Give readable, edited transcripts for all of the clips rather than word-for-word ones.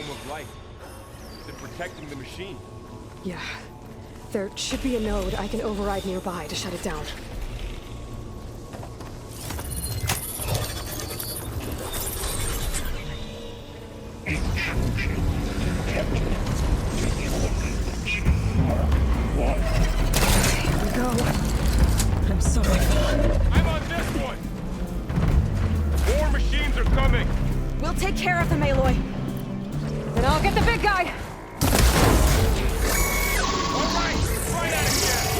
dome of light. They're protecting the machine. Yeah. There should be a node I can override nearby to shut it down. Here we go. I'm so grateful. I'm on this one! More machines are coming! We'll take care of them, Aloy. Then I'll get the big guy! All right, right at it again!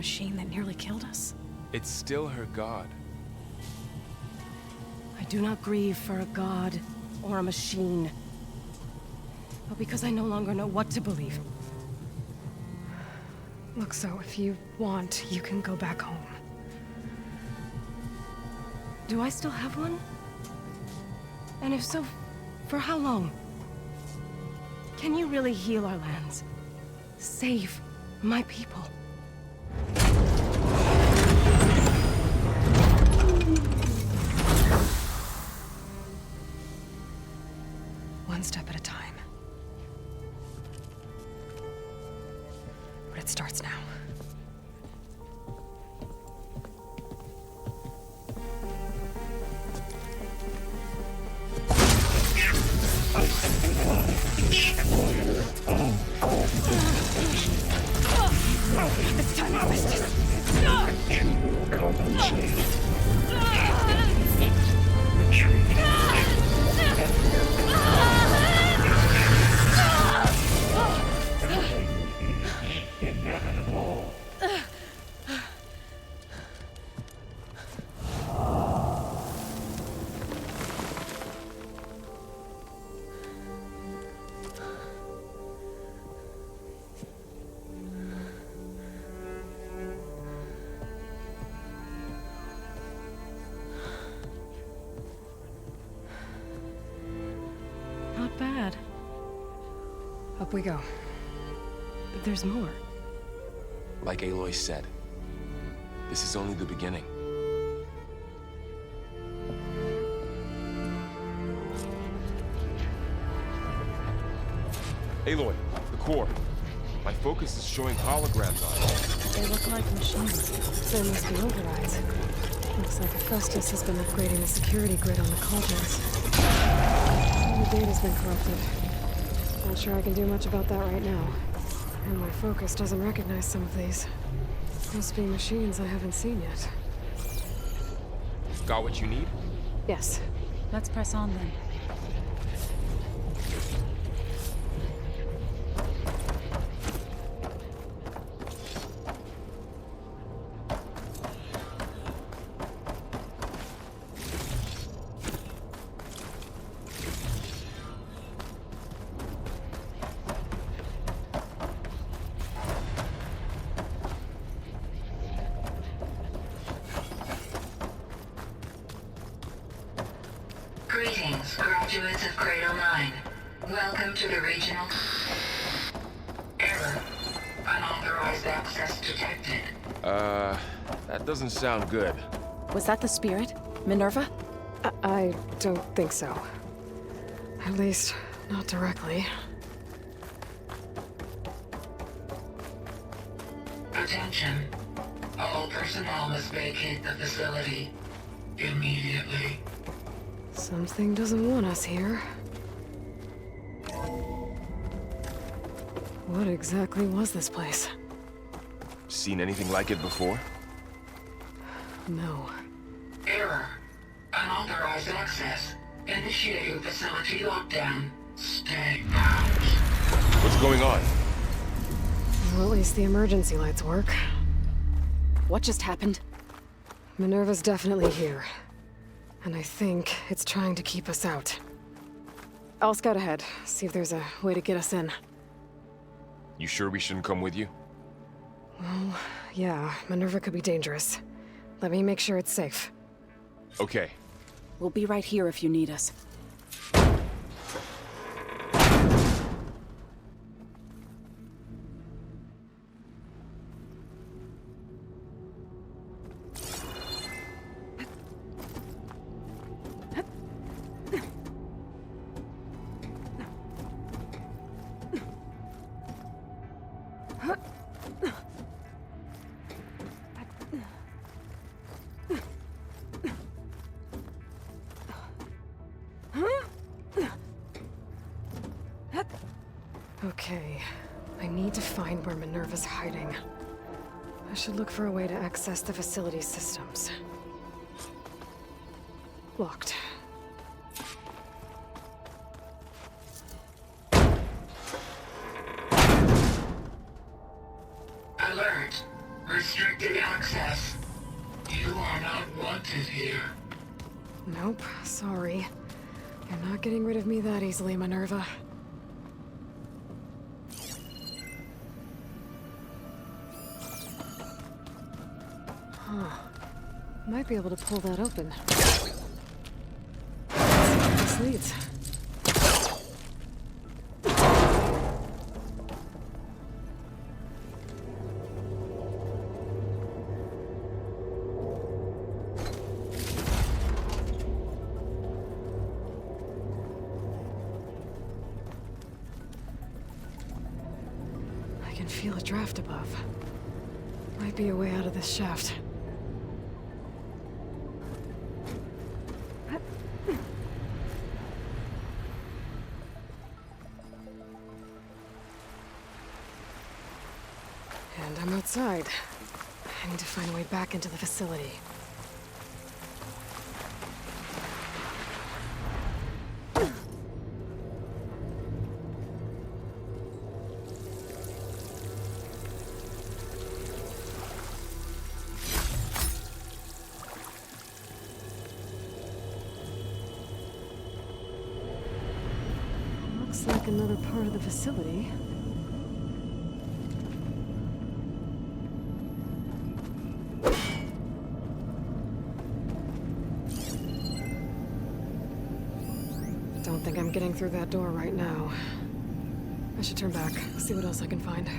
machine that nearly killed us? It's still her god. I do not grieve for a god or a machine, but because I no longer know what to believe. Look, so if you want, you can go back home. Do I still have one? And if so, for how long? Can you really heal our lands? Save my people? One step at a time. But it starts now. It's time to twist it. Not bad. Up we go. But there's more. Like Aloy said, this is only the beginning. Aloy, the core. My focus is showing holograms on it. They look like machines. There must be overrides. Looks like Hephaestus has been upgrading the security grid on the cauldrons. The data's been corrupted. Not sure I can do much about that right now. And my focus doesn't recognize some of these. Must be machines I haven't seen yet. Got what you need? Yes. Let's press on then. Greetings, graduates of Cradle 9. Welcome to the regional... Error. Unauthorized access detected. That doesn't sound good. Was that the spirit? Minerva? I don't think so. At least, not directly. Attention. All personnel must vacate the facility immediately. Something doesn't want us here. What exactly was this place? Seen anything like it before? No. Error. Unauthorized access. Initiating facility lockdown. Stay out. What's going on? Well, at least the emergency lights work. What just happened? Minerva's definitely here. And I think it's trying to keep us out. I'll scout ahead, see if there's a way to get us in. You sure we shouldn't come with you? Well, yeah, Minerva could be dangerous. Let me make sure it's safe. Okay. We'll be right here if you need us. Okay, I need to find where Minerva's hiding. I should look for a way to access the facility systems. Locked. Alert. Restricted Sorry. You're not getting rid of me that easily, Minerva. Huh. Might be able to pull that open. Let's see where this leads. I can feel a draft above. Might be a way out of this shaft. And I'm outside. I need to find a way back into the facility. Looks like another part of the facility. Don't think I'm getting through that door right now. I should turn back, see what else I can find.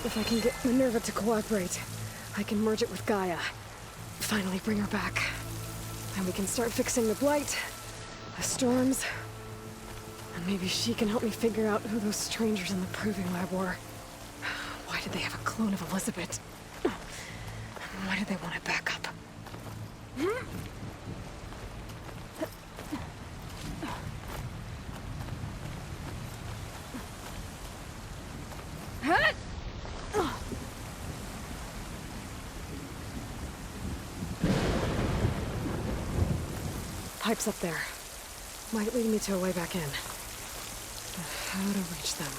If I can get Minerva to cooperate, I can merge it with Gaia. Finally bring her back. And we can start fixing the Blight, the storms, and maybe she can help me figure out who those strangers in the Proving Lab were. Why did they have a clone of Elizabeth? Why did they want it back up? Pipes up there. Might lead me to a way back in. But how to reach them?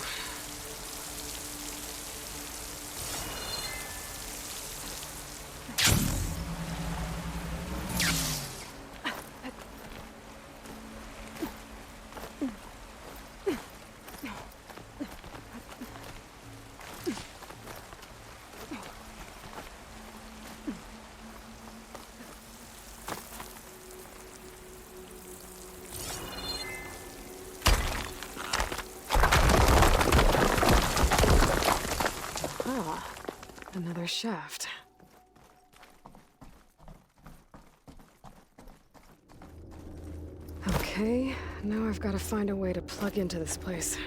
Another shaft. Okay, now I've got to find a way to plug into this place.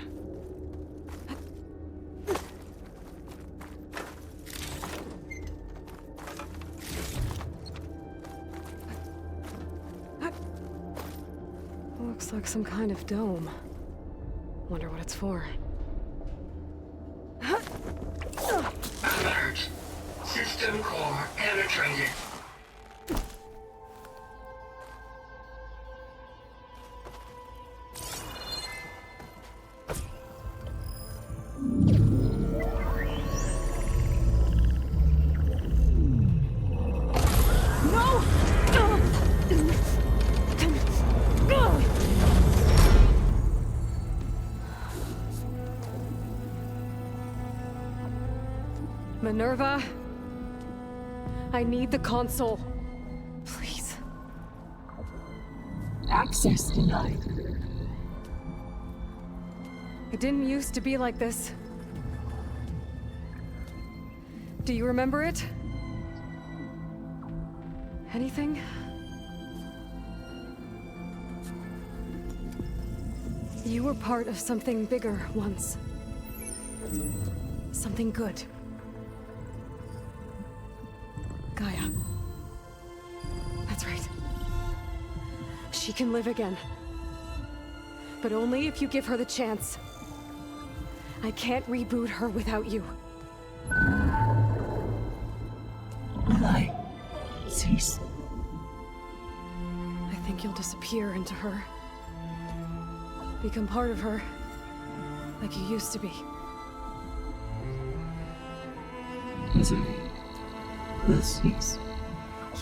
Looks like some kind of dome. Wonder what it's for. Alert. System core penetrated. Minerva, I need the console. Please. Access denied. It didn't used to be like this. Do you remember it? Anything? You were part of something bigger once. Something good. Gaia. That's right. She can live again. But only if you give her the chance. I can't reboot her without you. Aloy, cease. I think you'll disappear into her. Become part of her. Like you used to be. Misery will cease.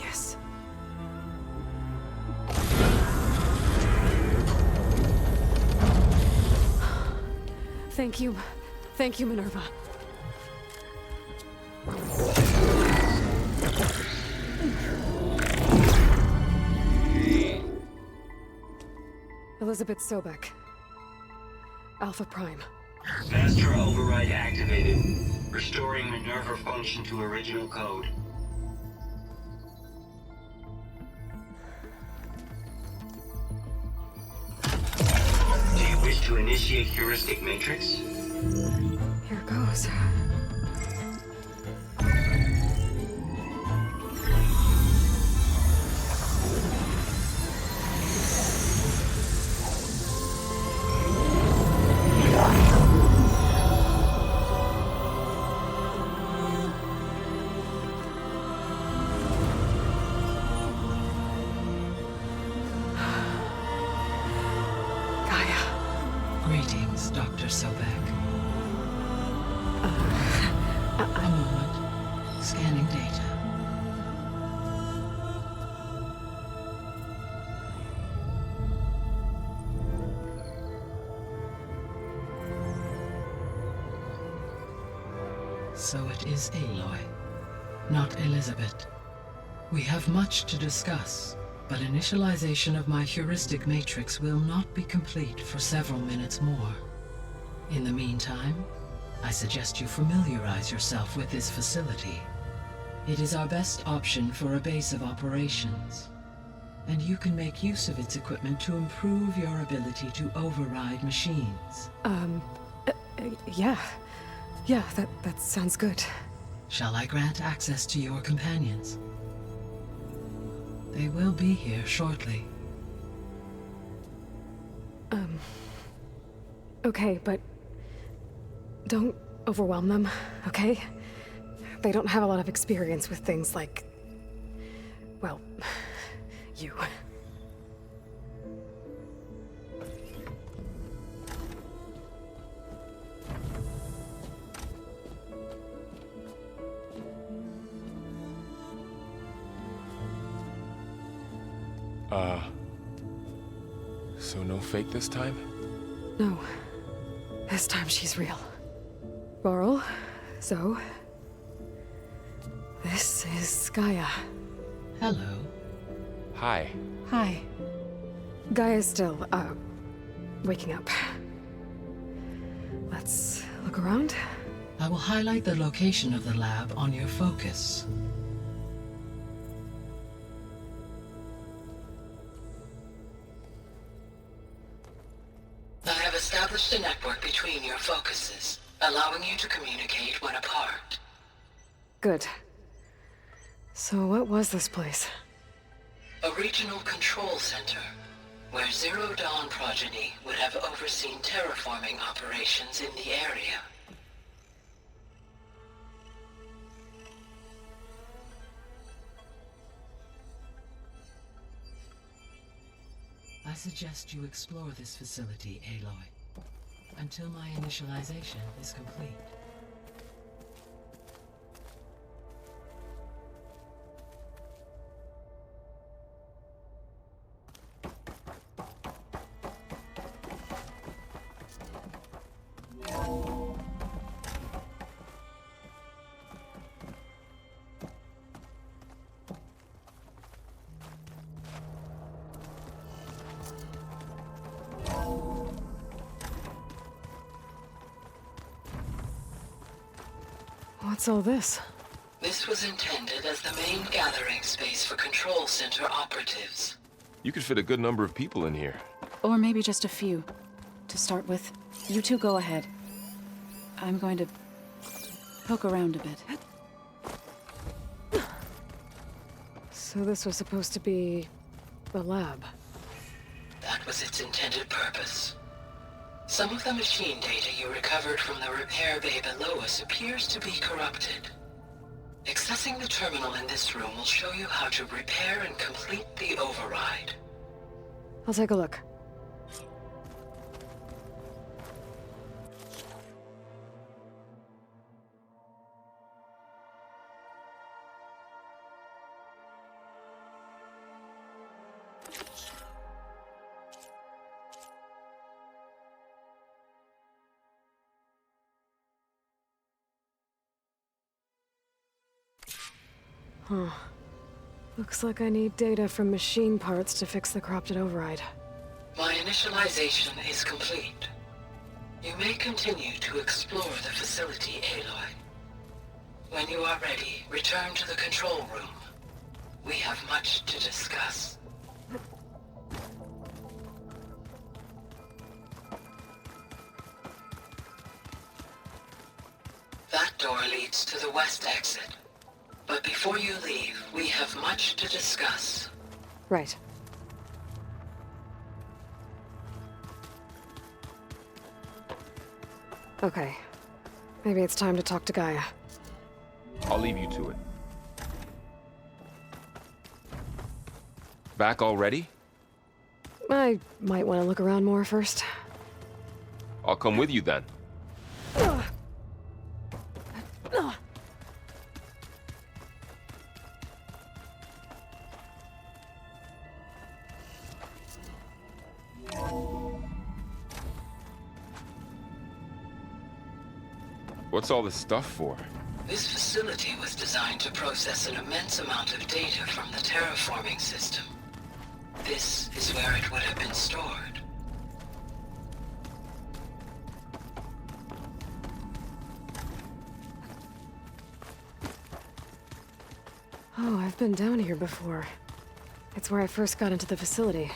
Yes. Thank you. Thank you, Minerva. Elizabeth Sobek. Alpha Prime. Master override activated. Restoring Minerva function to original code. Do you wish to initiate heuristic matrix? Here goes. Greetings, Dr. Sobek. A moment. Scanning data. So it is Aloy, not Elizabeth. We have much to discuss, but initialization of my heuristic matrix will not be complete for several minutes more. In the meantime, I suggest you familiarize yourself with this facility. It is our best option for a base of operations, and you can make use of its equipment to improve your ability to override machines. Yeah. Yeah, that sounds good. Shall I grant access to your companions? They will be here shortly. Okay, but don't overwhelm them, okay? They don't have a lot of experience with things like, well, you. So no fake this time? No. This time she's real. Varl, Zoe. This is Gaia. Hello. Hi. Hi. Gaia's still, waking up. Let's look around. I will highlight the location of the lab on your focus. I have established a network between your focuses, allowing you to communicate when apart. Good. So what was this place? A regional control center, where Zero Dawn progeny would have overseen terraforming operations in the area. I suggest you explore this facility, Aloy, until my initialization is complete. What's all this? This was intended as the main gathering space for Control Center operatives. You could fit a good number of people in here. Or maybe just a few. To start with, you two go ahead. I'm going to poke around a bit. So this was supposed to be the lab. was its intended purpose. Some of the machine data you recovered from the repair bay below us appears to be corrupted. Accessing the terminal in this room will show you how to repair and complete the override. I'll take a look. Huh. Looks like I need data from machine parts to fix the corrupted override. My initialization is complete. You may continue to explore the facility, Aloy. When you are ready, return to the control room. We have much to discuss. That door leads to the west exit. But before you leave, we have much to discuss. Right. Okay. Maybe it's time to talk to Gaia. I'll leave you to it. Back already? I might want to look around more first. I'll come with you then. What's all this stuff for? This facility was designed to process an immense amount of data from the terraforming system. This is where it would have been stored. Oh, I've been down here before. It's where I first got into the facility.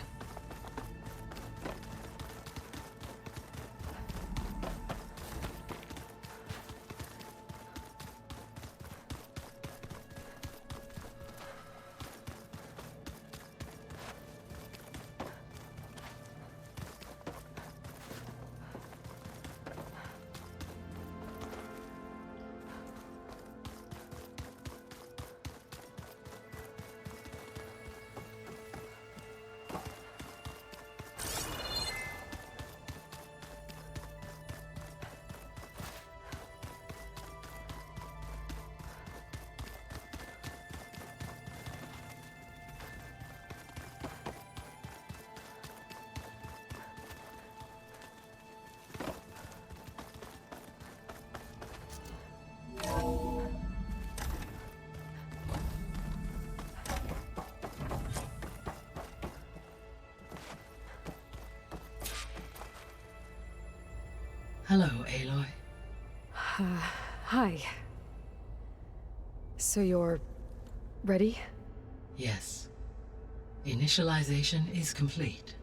Hello, Aloy. Hi. So you're... ready? Yes. Initialization is complete.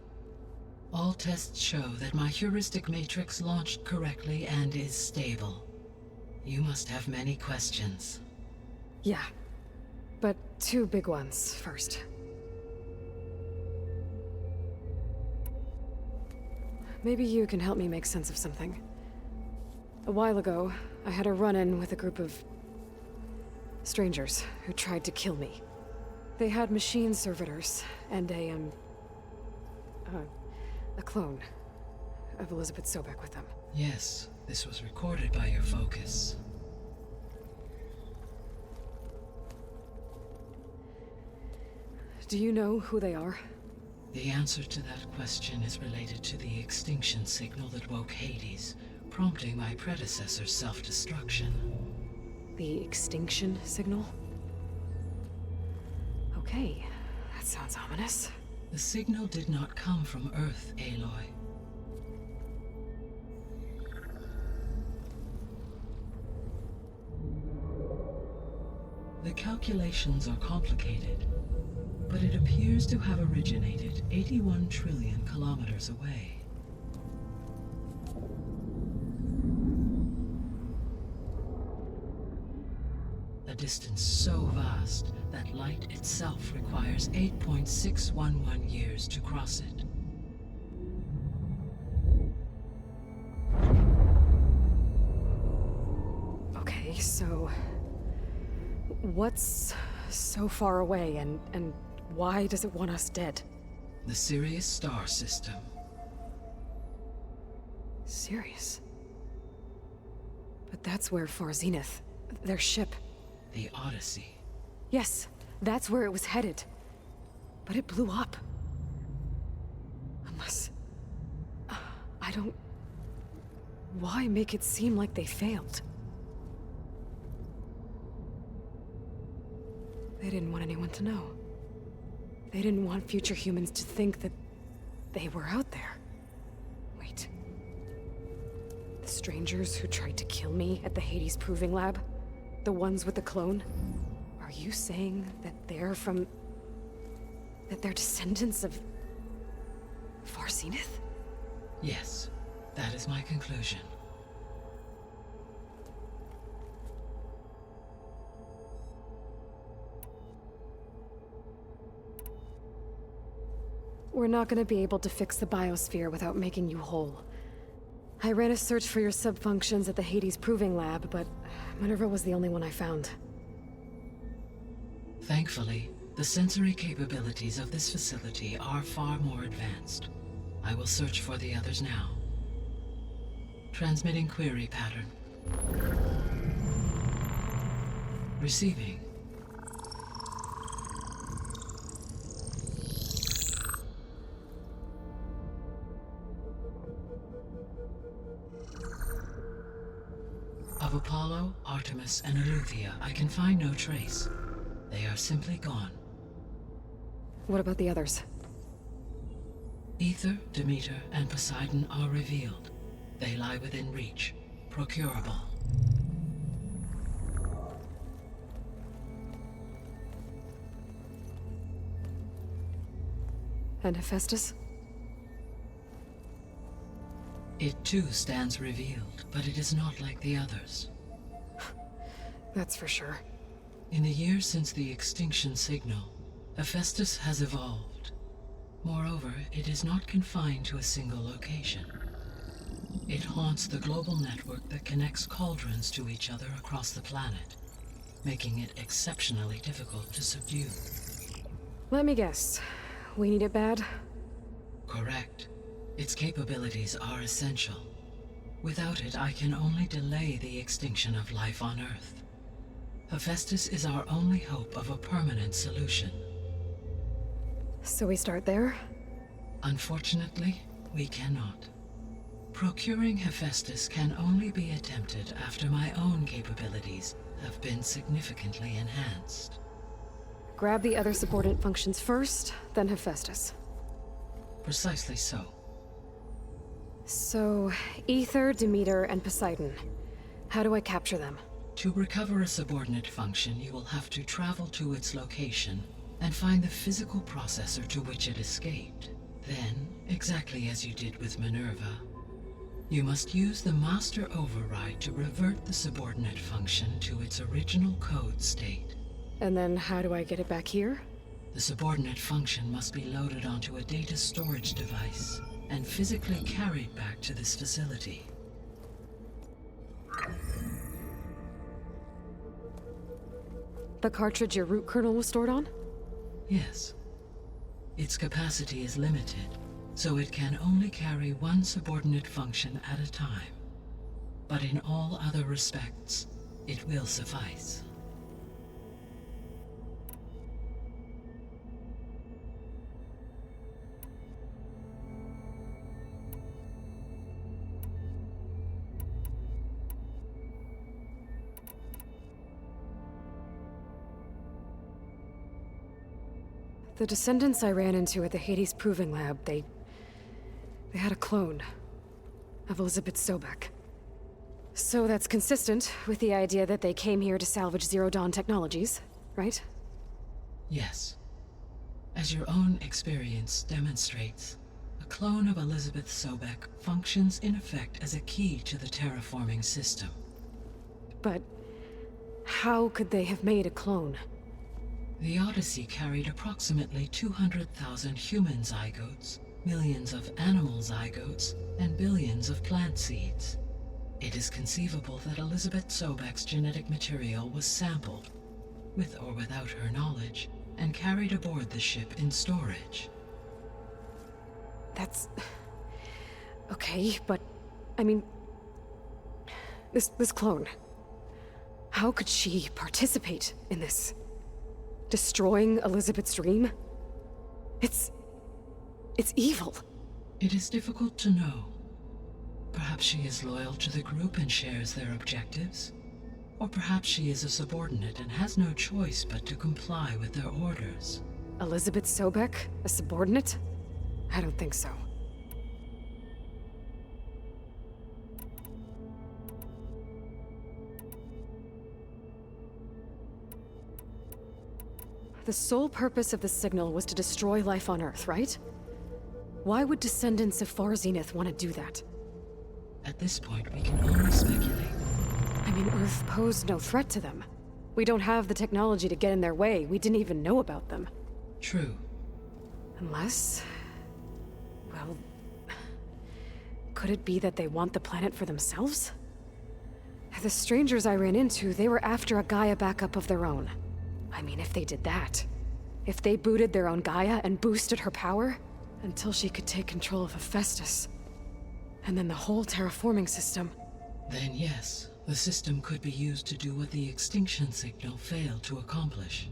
All tests show that my heuristic matrix launched correctly and is stable. You must have many questions. Yeah. But two big ones first. Maybe you can help me make sense of something. A while ago, I had a run-in with a group of... strangers who tried to kill me. They had machine servitors and a clone of Elizabeth Sobek with them. Yes, this was recorded by your focus. Do you know who they are? The answer to that question is related to the extinction signal that woke Hades, prompting my predecessor's self-destruction. The extinction signal? Okay, that sounds ominous. The signal did not come from Earth, Aloy. The calculations are complicated, but it appears to have originated 81 trillion kilometers away. A distance so vast that light itself requires 8.611 years to cross it. What's so far away, and why does it want us dead? The Sirius star system. Sirius? But that's where Far Zenith, their ship... The Odyssey. Yes, that's where it was headed. But it blew up. Unless... I don't... Why make it seem like they failed? They didn't want anyone to know. They didn't want future humans to think that they were out there. Wait. The strangers who tried to kill me at the Hades Proving Lab? The ones with the clone? Are you saying that they're from... that they're descendants of... Far Zenith? Yes, that is my conclusion. We're not gonna be able to fix the biosphere without making you whole. I ran a search for your subfunctions at the Hades Proving Lab, but Minerva was the only one I found. Thankfully, the sensory capabilities of this facility are far more advanced. I will search for the others now. Transmitting query pattern. Receiving. Of Apollo, Artemis, and Eleuthia, I can find no trace. They are simply gone. What about the others? Ether, Demeter, and Poseidon are revealed. They lie within reach, procurable. And Hephaestus? It too stands revealed, but it is not like the others. That's for sure. In the years since the extinction signal, Hephaestus has evolved. Moreover, it is not confined to a single location. It haunts the global network that connects cauldrons to each other across the planet, making it exceptionally difficult to subdue. Let me guess. We need it bad? Correct. Its capabilities are essential. Without it, I can only delay the extinction of life on Earth. Hephaestus is our only hope of a permanent solution. So we start there? Unfortunately, we cannot. Procuring Hephaestus can only be attempted after my own capabilities have been significantly enhanced. Grab the other subordinate functions first, then Hephaestus. Precisely so. So, Ether, Demeter, and Poseidon. How do I capture them? To recover a subordinate function, you will have to travel to its location and find the physical processor to which it escaped. Then, exactly as you did with Minerva, you must use the master override to revert the subordinate function to its original code state. And then how do I get it back here? The subordinate function must be loaded onto a data storage device and physically carried back to this facility. The cartridge your root kernel was stored on? Yes. Its capacity is limited, so it can only carry one subordinate function at a time. But in all other respects, it will suffice. The descendants I ran into at the Hades Proving Lab, they had a clone of Elizabeth Sobek. So that's consistent with the idea that they came here to salvage Zero Dawn technologies, right? Yes. As your own experience demonstrates, a clone of Elizabeth Sobek functions in effect as a key to the terraforming system. But how could they have made a clone? The Odyssey carried approximately 200,000 human zygotes, millions of animal zygotes, and billions of plant seeds. It is conceivable that Elizabeth Sobek's genetic material was sampled, with or without her knowledge, and carried aboard the ship in storage. That's... okay, but... I mean... This clone... How could she participate in this? Destroying Elizabeth's dream? It's evil. It is difficult to know. Perhaps she is loyal to the group and shares their objectives. Or perhaps she is a subordinate and has no choice but to comply with their orders. Elizabeth Sobek, a subordinate? I don't think so. The sole purpose of the signal was to destroy life on Earth, right? Why would descendants of Far Zenith want to do that? At this point, we can only speculate. I mean, Earth posed no threat to them. We don't have the technology to get in their way. We didn't even know about them. True. Unless... well... could it be that they want the planet for themselves? The strangers I ran into, they were after a Gaia backup of their own. I mean, if they did that... if they booted their own Gaia and boosted her power... until she could take control of Hephaestus. And then the whole terraforming system... Then yes, the system could be used to do what the extinction signal failed to accomplish.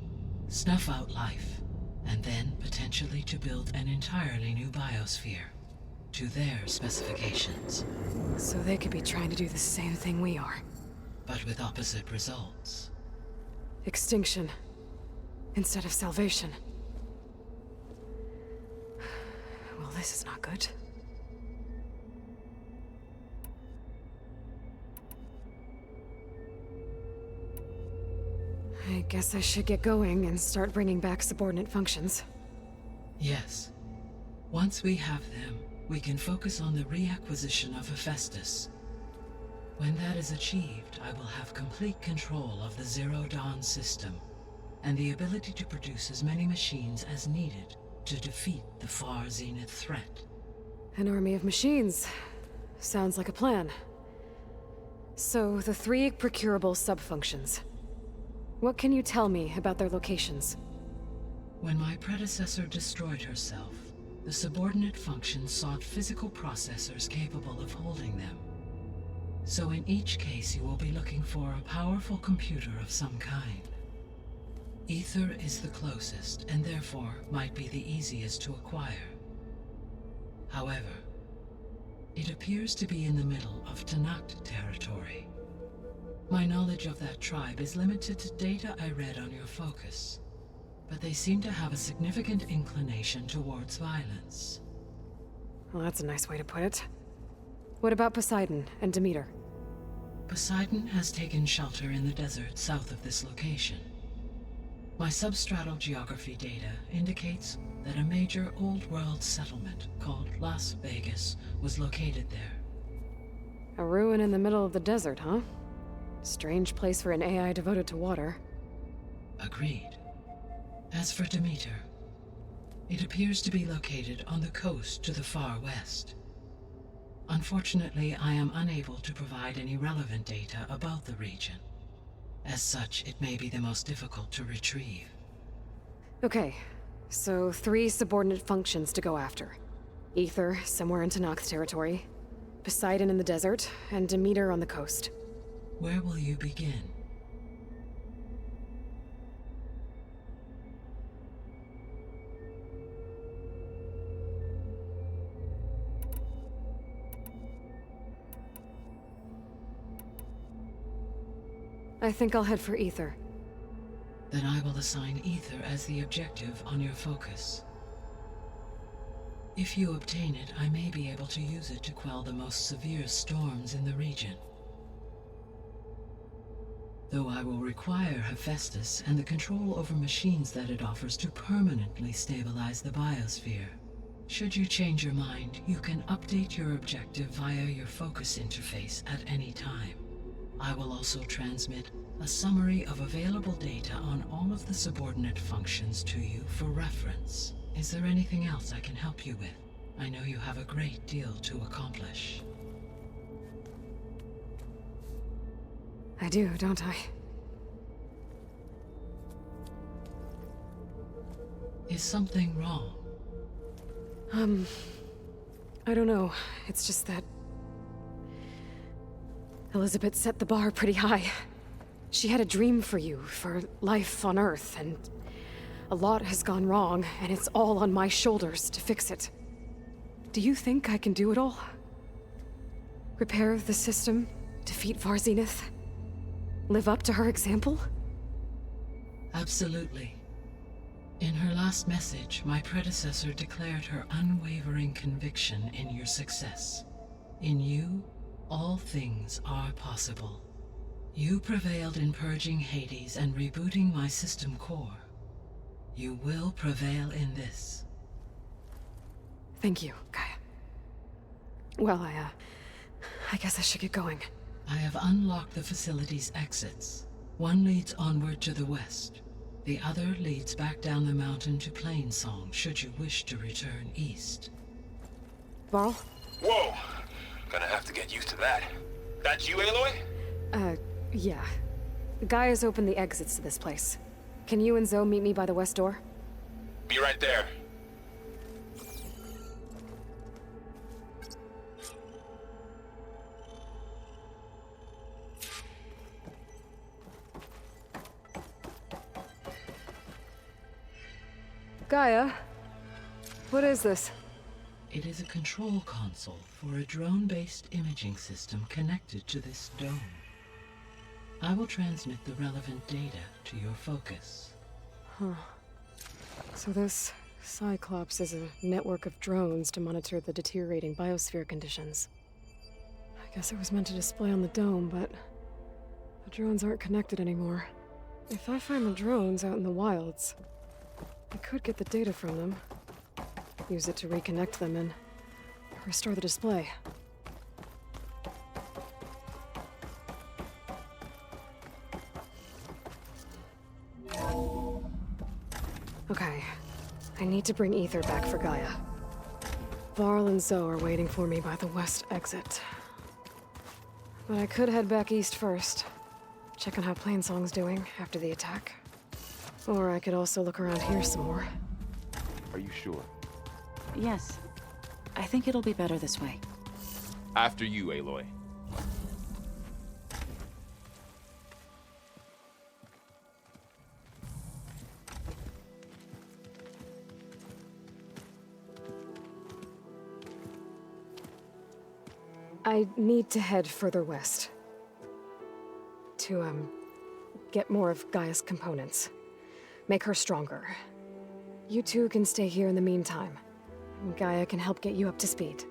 Snuff out life, and then potentially to build an entirely new biosphere. To their specifications. So they could be trying to do the same thing we are. But with opposite results. Extinction. Instead of salvation. Well, this is not good. I guess I should get going and start bringing back subordinate functions. Yes. Once we have them, we can focus on the reacquisition of Hephaestus. When that is achieved, I will have complete control of the Zero Dawn system, and the ability to produce as many machines as needed to defeat the Far Zenith threat. An army of machines. Sounds like a plan. So, the 3 procurable sub-functions. What can you tell me about their locations? When my predecessor destroyed herself, the subordinate functions sought physical processors capable of holding them. So in each case you will be looking for a powerful computer of some kind. Ether is the closest, and therefore might be the easiest to acquire. However, it appears to be in the middle of Tenakth territory. My knowledge of that tribe is limited to data I read on your focus, but they seem to have a significant inclination towards violence. Well, that's a nice way to put it. What about Poseidon and Demeter? Poseidon has taken shelter in the desert south of this location. My substratal geography data indicates that a major old-world settlement called Las Vegas was located there. A ruin in the middle of the desert, huh? Strange place for an AI devoted to water. Agreed. As for Demeter, it appears to be located on the coast to the far west. Unfortunately, I am unable to provide any relevant data about the region. As such, it may be the most difficult to retrieve. Okay, so 3 subordinate functions to go after. Ether, somewhere in Tenakth territory. Poseidon in the desert, and Demeter on the coast. Where will you begin? I think I'll head for Ether. Then I will assign Ether as the objective on your focus. If you obtain it, I may be able to use it to quell the most severe storms in the region. Though I will require Hephaestus and the control over machines that it offers to permanently stabilize the biosphere. Should you change your mind, you can update your objective via your focus interface at any time. I will also transmit a summary of available data on all of the subordinate functions to you for reference. Is there anything else I can help you with? I know you have a great deal to accomplish. I do, don't I? Is something wrong? I don't know. It's just that Elizabeth set the bar pretty high. She had a dream for you, for life on Earth, and a lot has gone wrong, and it's all on my shoulders to fix it. Do you think I can do it all? Repair the system, defeat Varzenith, live up to her example? Absolutely. In her last message, my predecessor declared her unwavering conviction in your success. In you, all things are possible. You prevailed in purging Hades and rebooting my system core. You will prevail in this. Thank you, Gaia. Well, I guess I should get going. I have unlocked the facility's exits. One leads onward to the west. The other leads back down the mountain to Plainsong, should you wish to return east. Varl? Whoa! Gonna have to get used to that. That's you, Aloy? Yeah. Gaia's opened the exits to this place. Can you and Zoe meet me by the west door? Be right there. Gaia? What is this? It is a control console for a drone-based imaging system connected to this dome. I will transmit the relevant data to your focus. So this Cyclops is a network of drones to monitor the deteriorating biosphere conditions. I guess it was meant to display on the dome, but the drones aren't connected anymore. If I find the drones out in the wilds, I could get the data from them, use it to reconnect them and restore the display. Okay, I need to bring Ether back for Gaia. Varl and Zoe are waiting for me by the west exit. But I could head back east first, check on how Plainsong's doing after the attack. Or I could also look around here some more. Are you sure? Yes. I think it'll be better this way. After you, Aloy. I need to head further west. To, get more of Gaia's components. Make her stronger. You two can stay here in the meantime. And Gaia can help get you up to speed.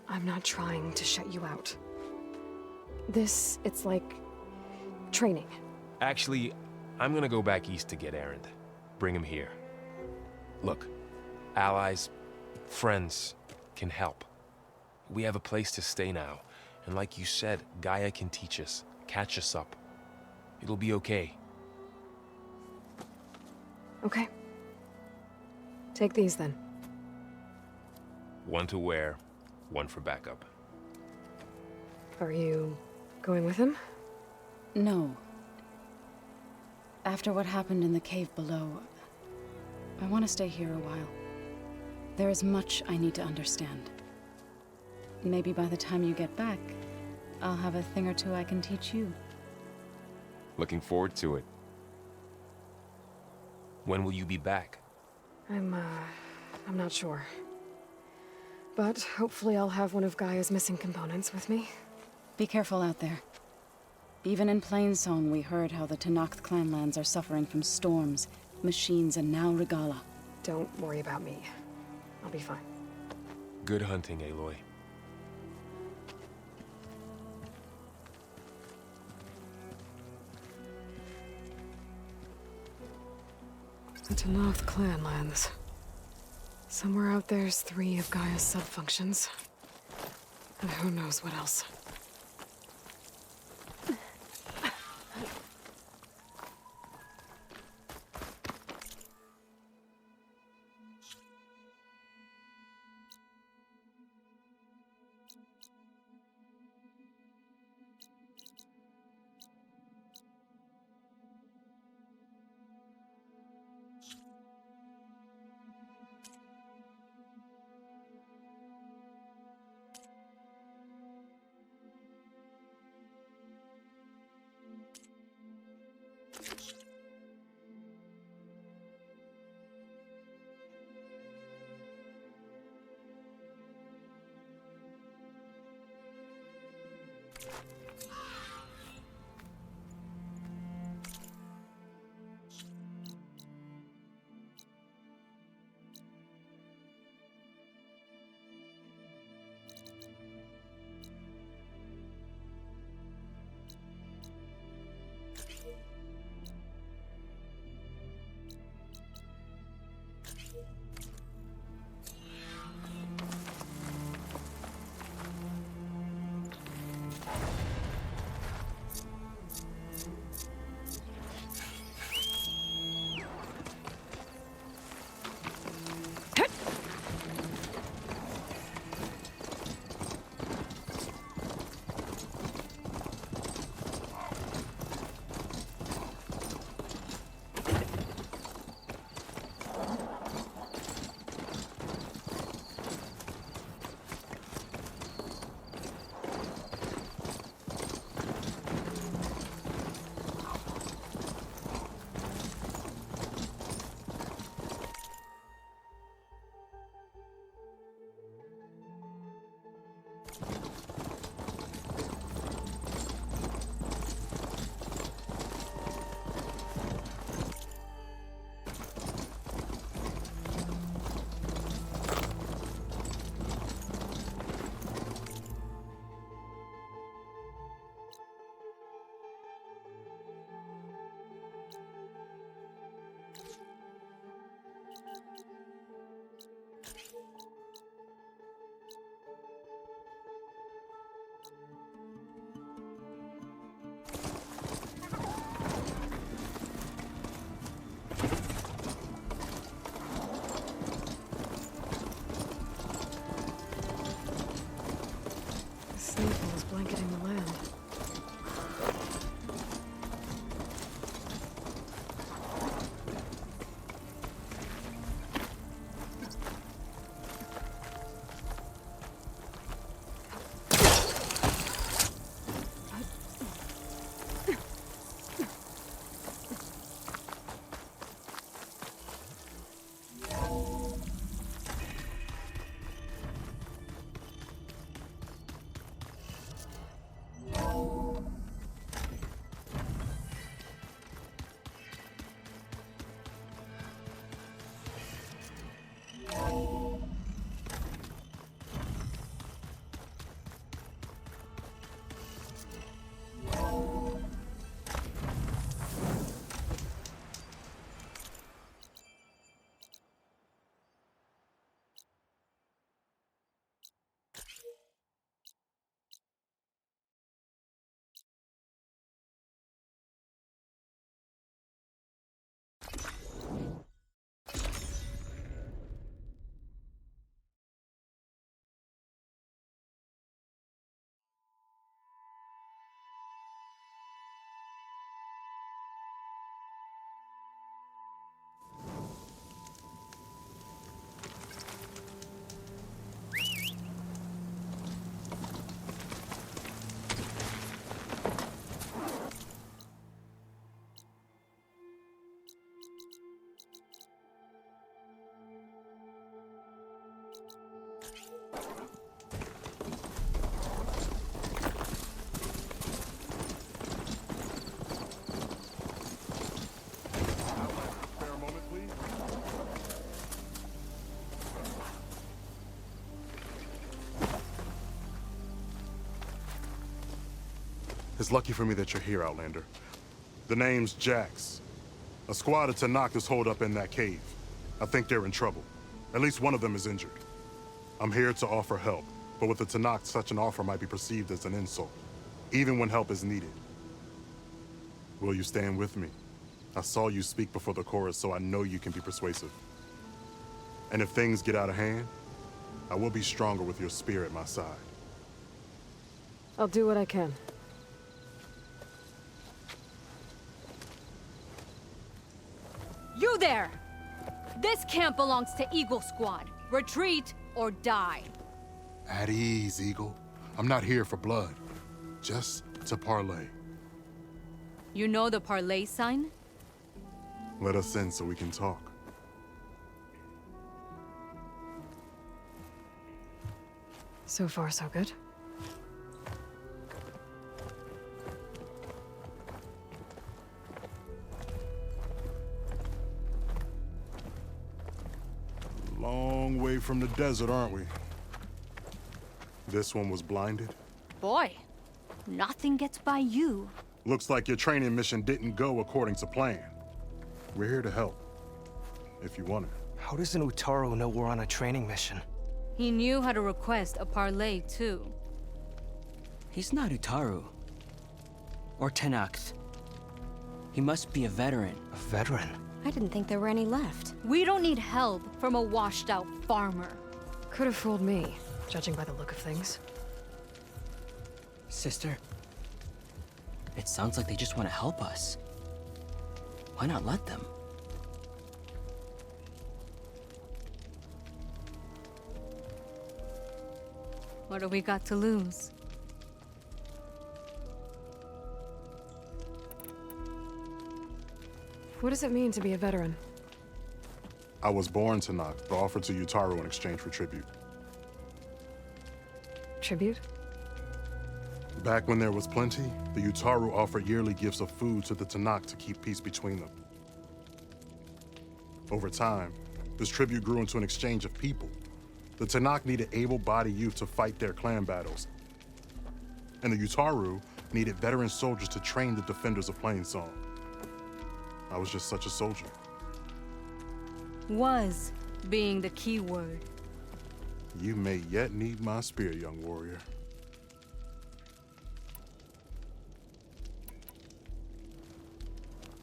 I'm not trying to shut you out. It's like training. Actually, I'm gonna go back east to get Erend. Bring him here. Look, allies, friends can help. We have a place to stay now. And like you said, Gaia can teach us, catch us up. It'll be okay. Okay. Take these then. One to wear, one for backup. Are you going with him? No. After what happened in the cave below, I want to stay here a while. There is much I need to understand. Maybe by the time you get back, I'll have a thing or two I can teach you. Looking forward to it. When will you be back? I'm not sure. But hopefully I'll have one of Gaia's missing components with me. Be careful out there. Even in Plainsong, we heard how the Tenakth clanlands are suffering from storms, machines, and now Regalla. Don't worry about me. I'll be fine. Good hunting, Aloy. The Tenakth clanlands. Somewhere out there's 3 of Gaia's sub-functions. And who knows what else. Snowfall is blanketing the land. It's lucky for me that you're here, Outlander. The name's Jax. A squad of Tenakth is holed up in that cave. I think they're in trouble. At least one of them is injured. I'm here to offer help, but with the Tenakth, such an offer might be perceived as an insult, even when help is needed. Will you stand with me? I saw you speak before the chorus, so I know you can be persuasive. And if things get out of hand, I will be stronger with your spear at my side. I'll do what I can. You there! This camp belongs to Eagle Squad. Retreat or die. At ease, Eagle. I'm not here for blood, just to parlay. You know the parlay sign? Let us in so we can talk. So far, so good. Long way from the desert, aren't we? This one was blinded. Boy, nothing gets by you. Looks like your training mission didn't go according to plan. We're here to help, if you want it. How does an Utaru know we're on a training mission? He knew how to request a parlay, too. He's not Utaru. Or Tenax. He must be a veteran. A veteran? I didn't think there were any left. We don't need help from a washed-out farmer. Could have fooled me, judging by the look of things. Sister, it sounds like they just want to help us. Why not let them? What do we got to lose? What does it mean to be a veteran? I was born to knock, but offered to Utaru in exchange for tribute. Tribute? Back when there was plenty, the Utaru offered yearly gifts of food to the Tanakh to keep peace between them. Over time, this tribute grew into an exchange of people. The Tanakh needed able-bodied youth to fight their clan battles. And the Utaru needed veteran soldiers to train the defenders of Plainsong. I was just such a soldier. Was being the key word. You may yet need my spear, young warrior.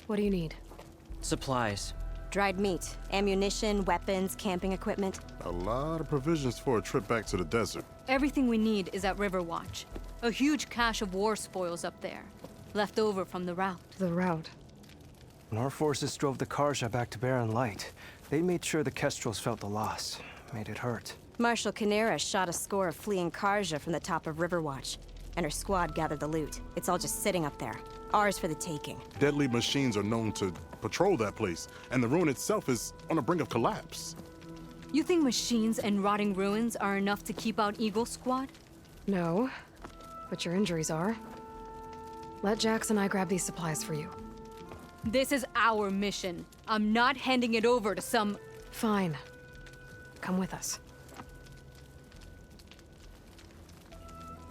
What do you need? Supplies. Dried meat, ammunition, weapons, camping equipment. A lot of provisions for a trip back to the desert. Everything we need is at Riverwatch. A huge cache of war spoils up there. Left over from the route. The route. When our forces drove the Karja back to Barren Light, they made sure the Kestrels felt the loss. Made it hurt. Marshal Canera shot a score of fleeing Karja from the top of Riverwatch, and her squad gathered the loot. It's all just sitting up there. Ours for the taking. Deadly machines are known to patrol that place, and the ruin itself is on the brink of collapse. You think machines and rotting ruins are enough to keep out Eagle Squad? No, but your injuries are. Let Jax and I grab these supplies for you. This is our mission. I'm not handing it over to some... Fine. Come with us.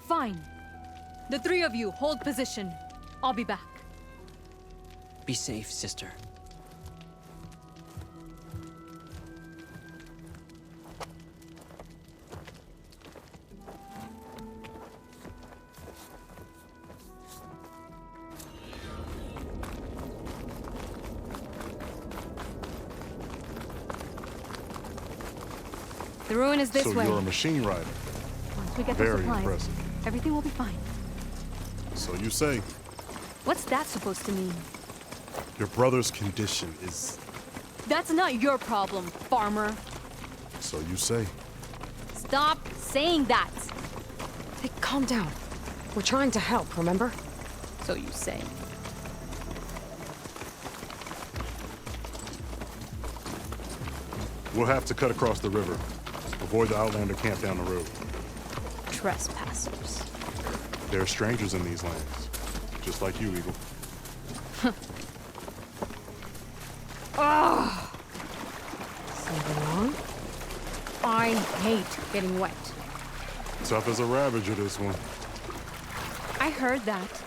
Fine. The three of you hold position. I'll be back. Be safe, sister. The ruin is this So way. you're a machine rider. Once we get the Very supplies, impressive. everything will be fine. So you say. What's that supposed to mean? Your brother's condition is... That's not your problem, farmer. So you say. Stop saying that. Hey, calm down. We're trying to help, remember? So you say. We'll have to cut across the river. Avoid the Outlander camp down the road. Trespassers. There are strangers in these lands. Just like you, Eagle. Something wrong? I hate getting wet. Tough as a ravager, this one. I heard that.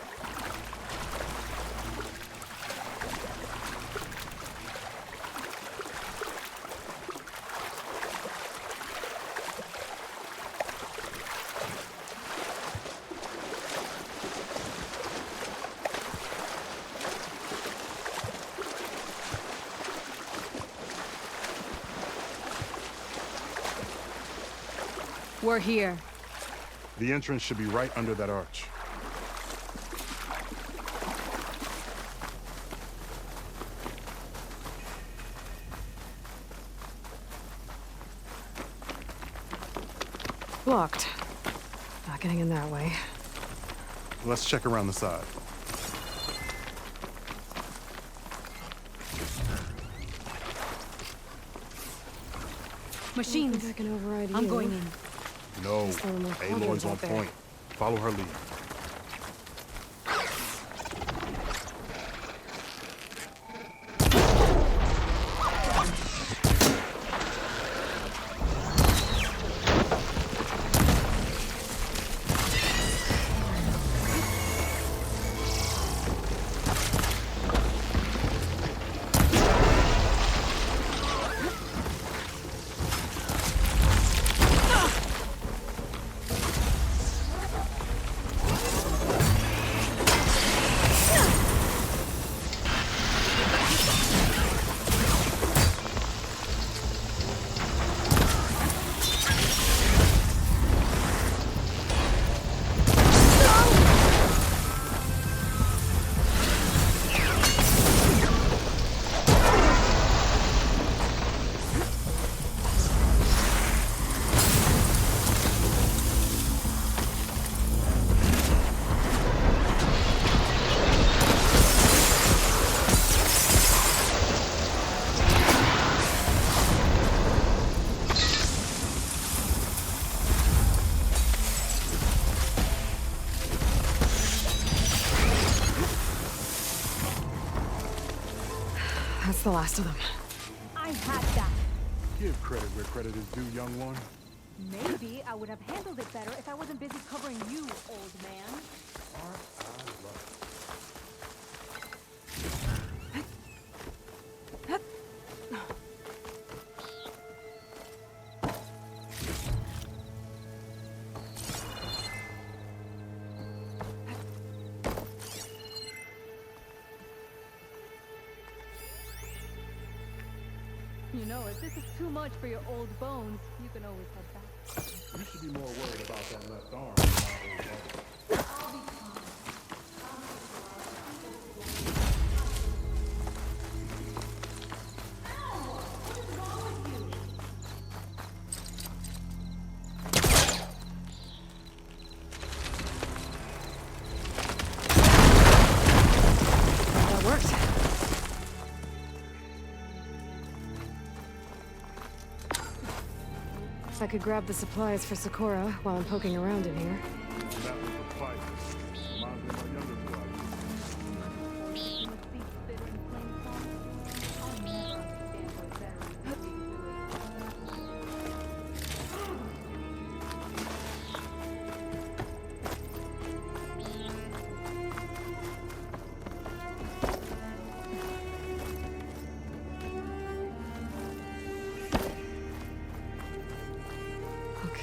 We're here. The entrance should be right under that arch. Locked. Not getting in that way. Let's check around the side. Machines. I think I can override I'm you. going in. No, Just throw more Aloy's cauldrons on out there. point. Follow her lead. the last of them. I had that. Give credit where credit is due, young one. Maybe I would have handled it better if I wasn't busy covering you, old man. Aren't I lucky? You know, if this is too much for your old bones, you can always head back. You should be more worried about that left arm than my old arm. That worked. I could grab the supplies for Sakura while I'm poking around in here. That was a fight. Reminds me of my younger brother.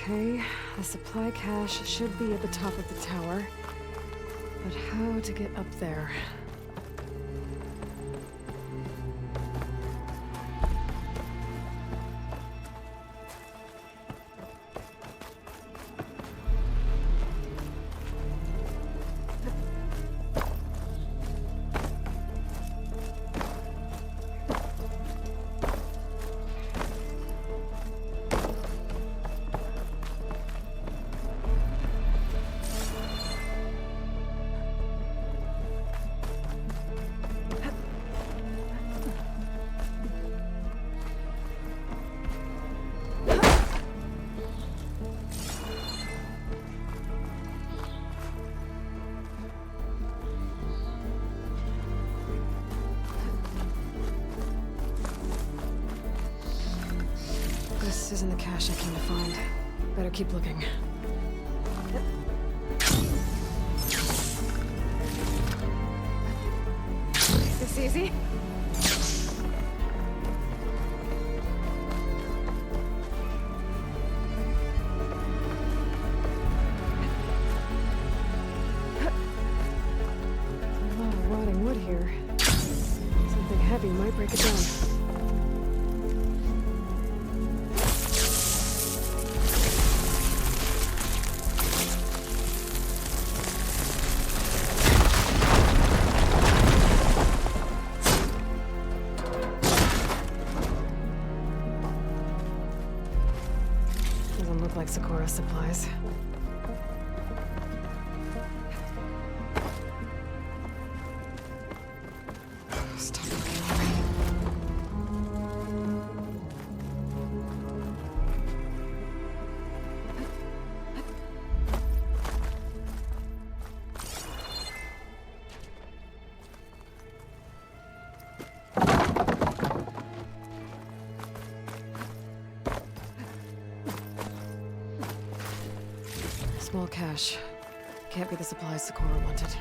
Okay, the supply cache should be at the top of the tower. But how to get up there? This isn't the cache I came to find. Better keep looking. Is this easy? A lot of rotting wood here. Something heavy might break it down. Doesn't look like Sakura supplies. Stop looking at me. Small cache. Can't be the supplies Sakura wanted.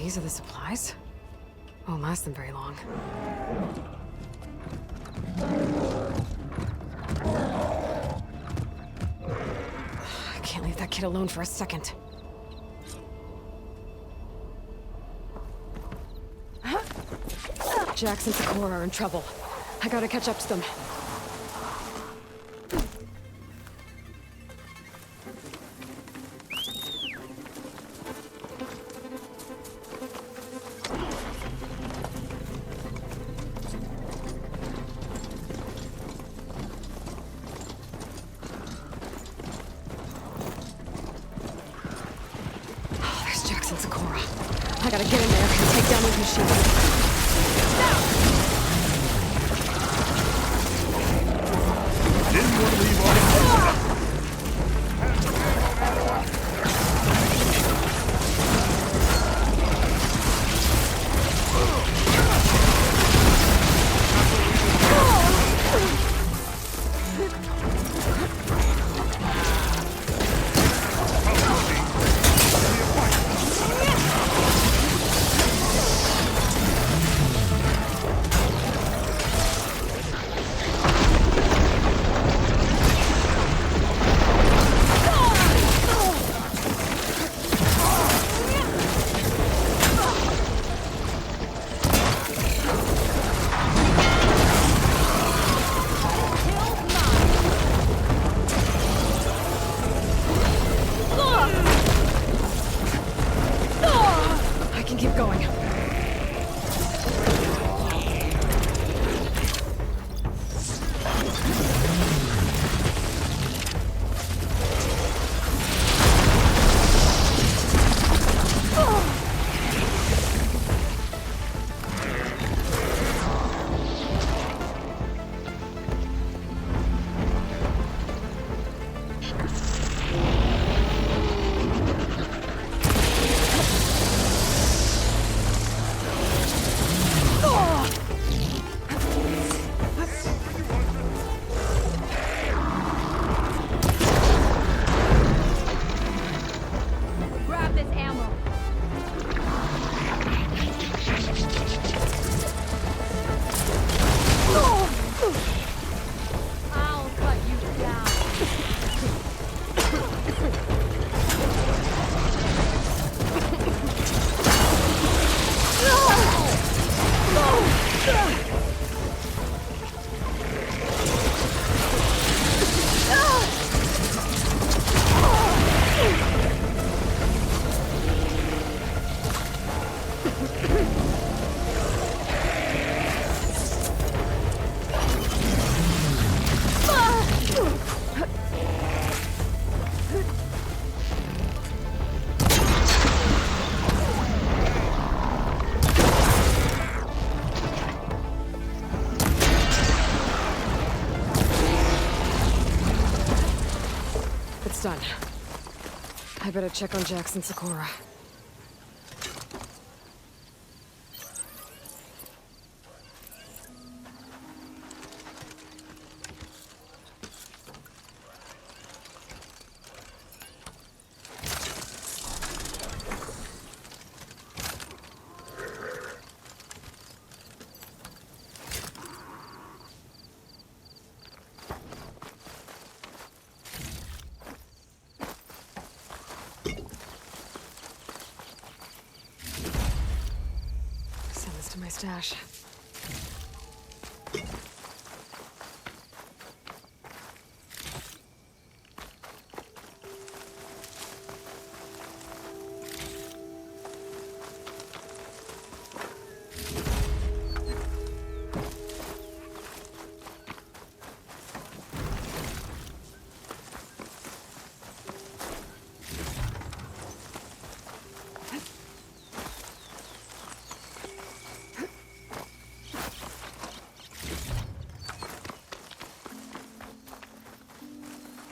These are the supplies? Won't last them very long. I can't leave that kid alone for a second. Jax and Sakura are in trouble. I gotta catch up to them. Oh, there's Jax and Sakura. I gotta get in there and take down those machines. Didn't want to leave all this. I can keep going. Grab this ammo. I'll cut you down. It's done. I better check on Jax and Sakura. Send this to my stash.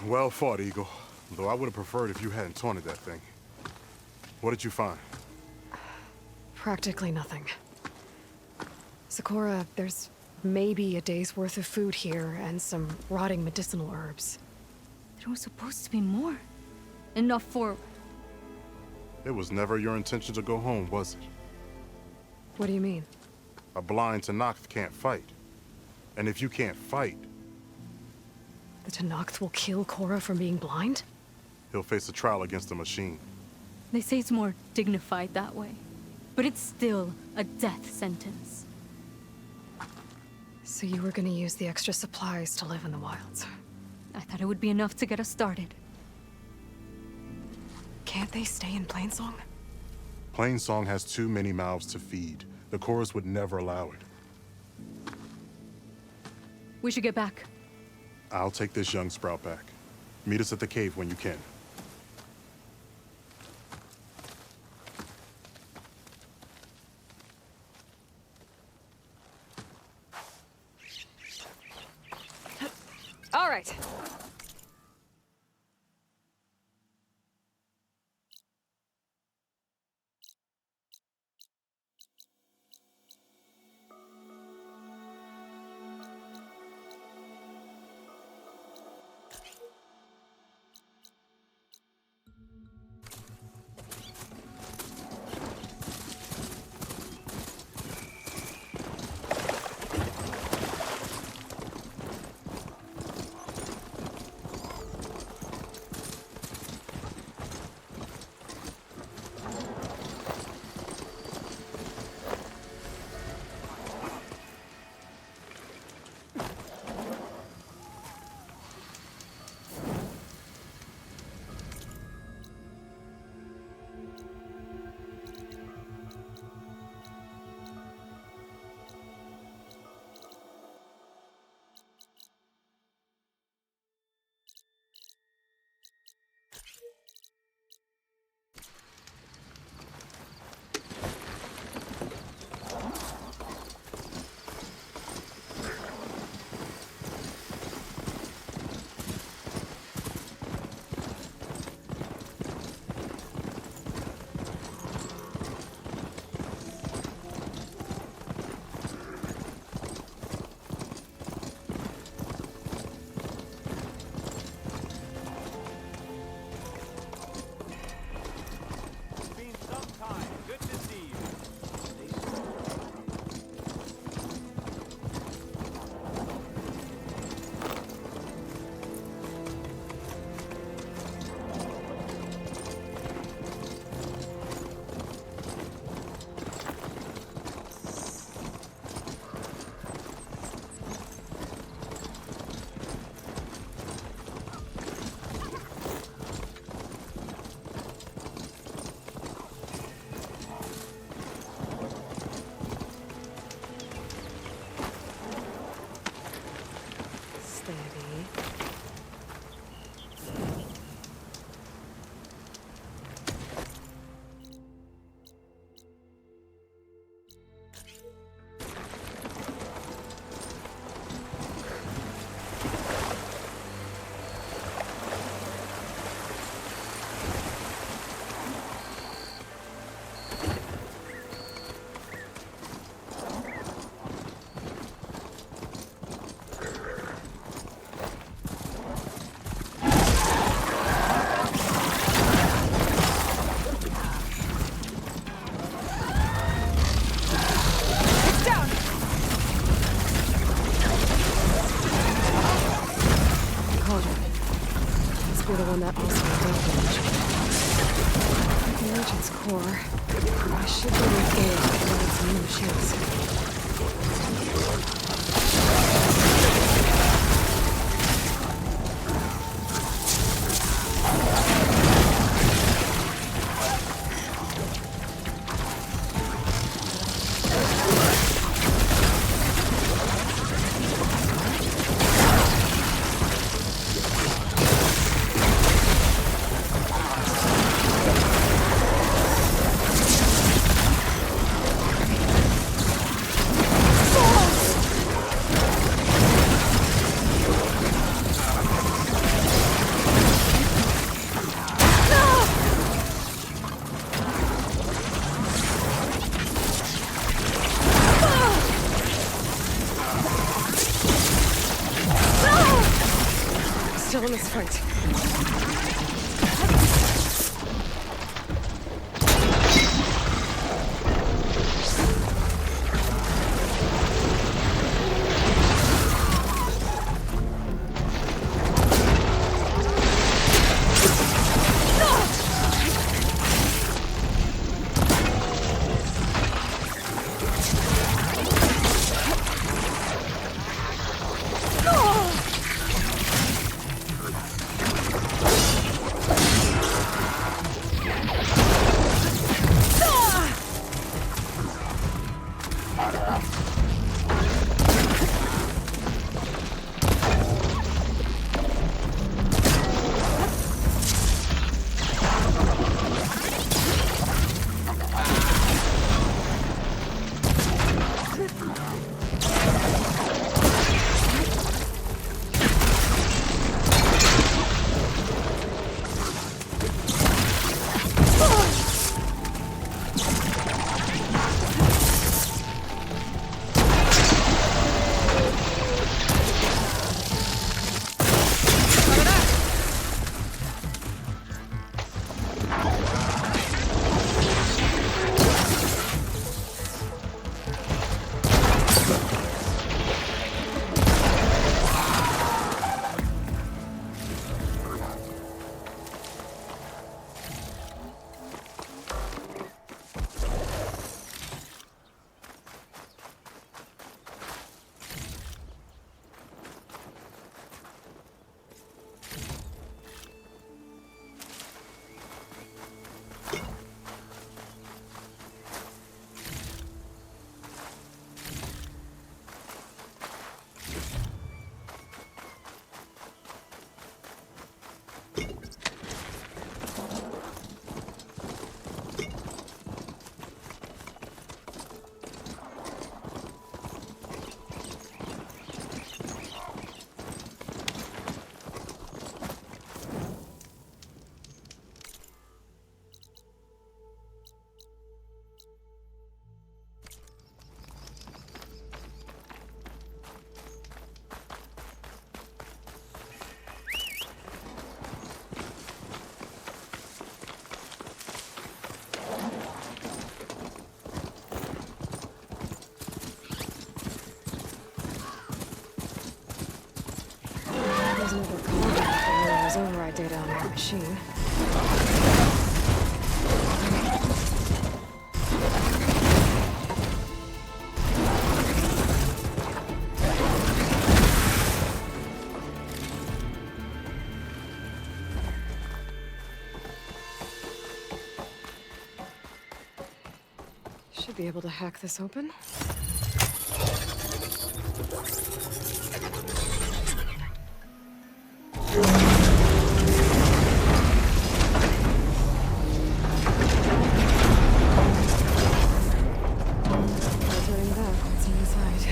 Well fought, Eagle. Though I would have preferred if you hadn't taunted that thing. What did you find? Practically nothing. Sakura, there's maybe a day's worth of food here and some rotting medicinal herbs. There was supposed to be more. Enough for... It was never your intention to go home, was it? What do you mean? A blind Tenakth can't fight. And if you can't fight, The Tenakth will kill Korra from being blind? he'll face a trial against the machine. They say it's more dignified that way. But it's still a death sentence. So you were gonna use the extra supplies to live in the wilds. I thought it would be enough to get us started. Can't they stay in Plainsong? Plainsong has too many mouths to feed. The chorus would never allow it. We should get back. I'll take this young sprout back. Meet us at the cave when you can. All right. You're the one that also damage. The agent's core. I should be able to provide some new machines. Still in this fight. override data on that machine. Should be able to hack this open. Turning back, what's inside?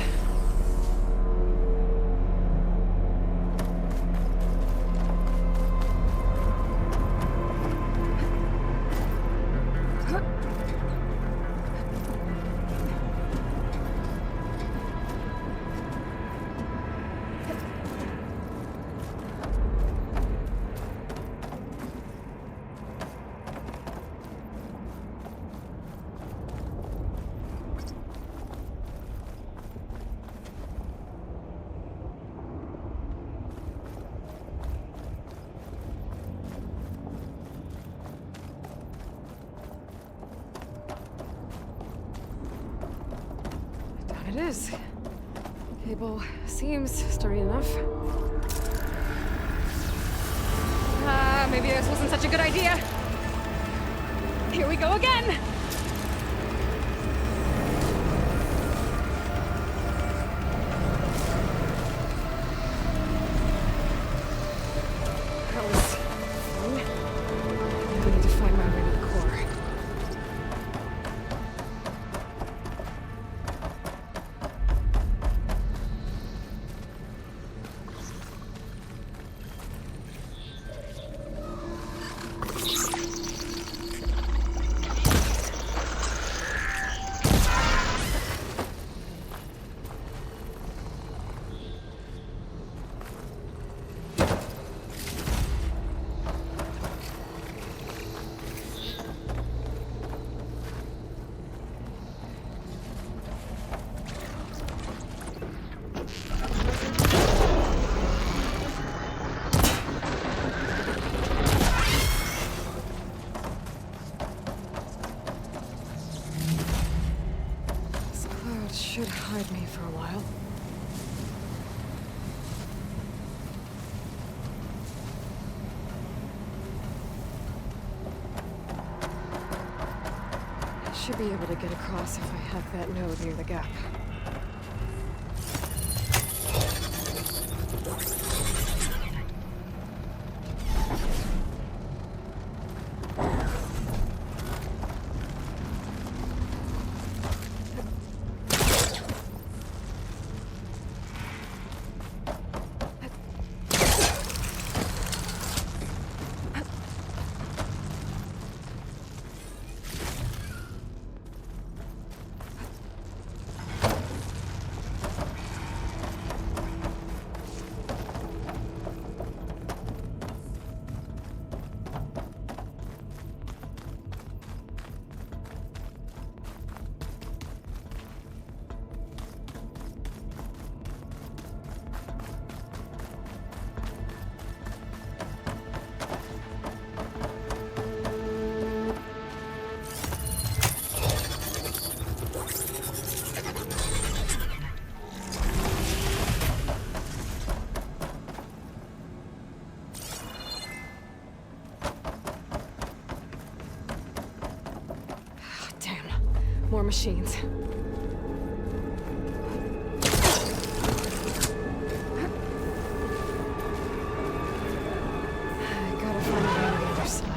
It is. Cable seems sturdy enough. Maybe this wasn't such a good idea. Here we go again! That was fun. I need to find my way to the core. Should hide me for a while. I should be able to get across if I have that node near the gap. More machines. I gotta find a way to the other side.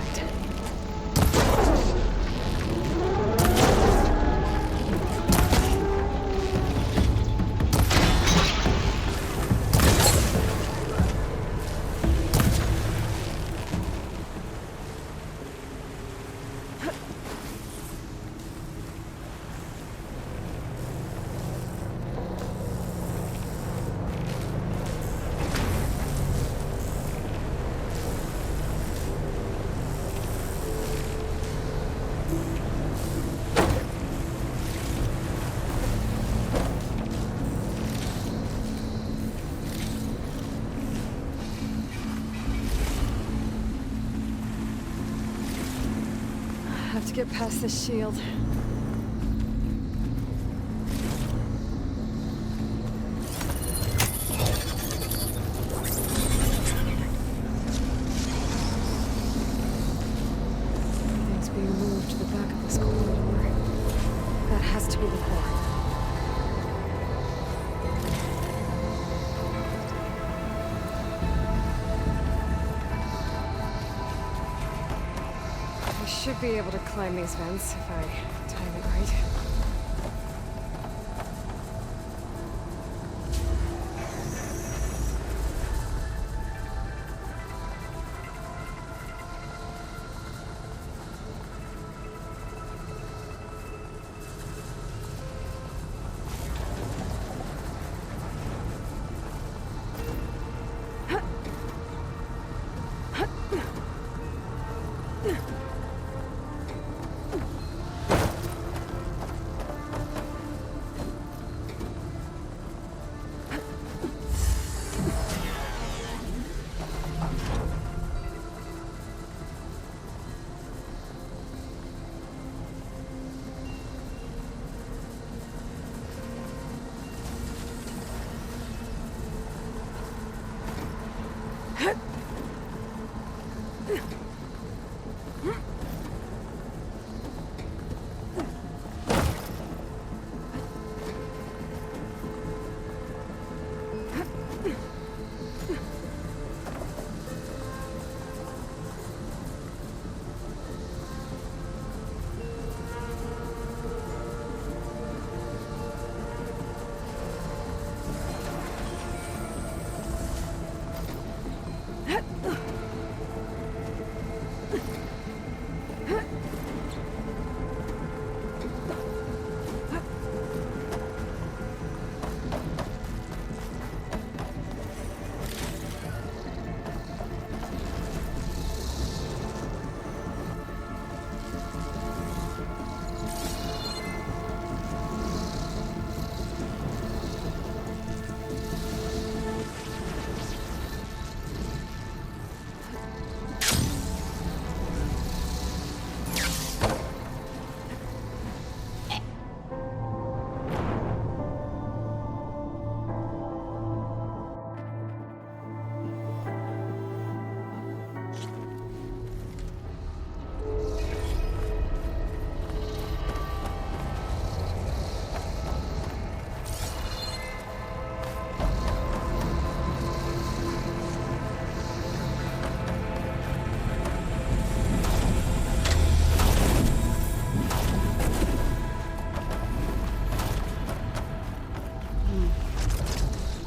to get past this shield. Everything's being moved to the back of this corridor. That has to be the core. I should be able to climb these vents if I time it right.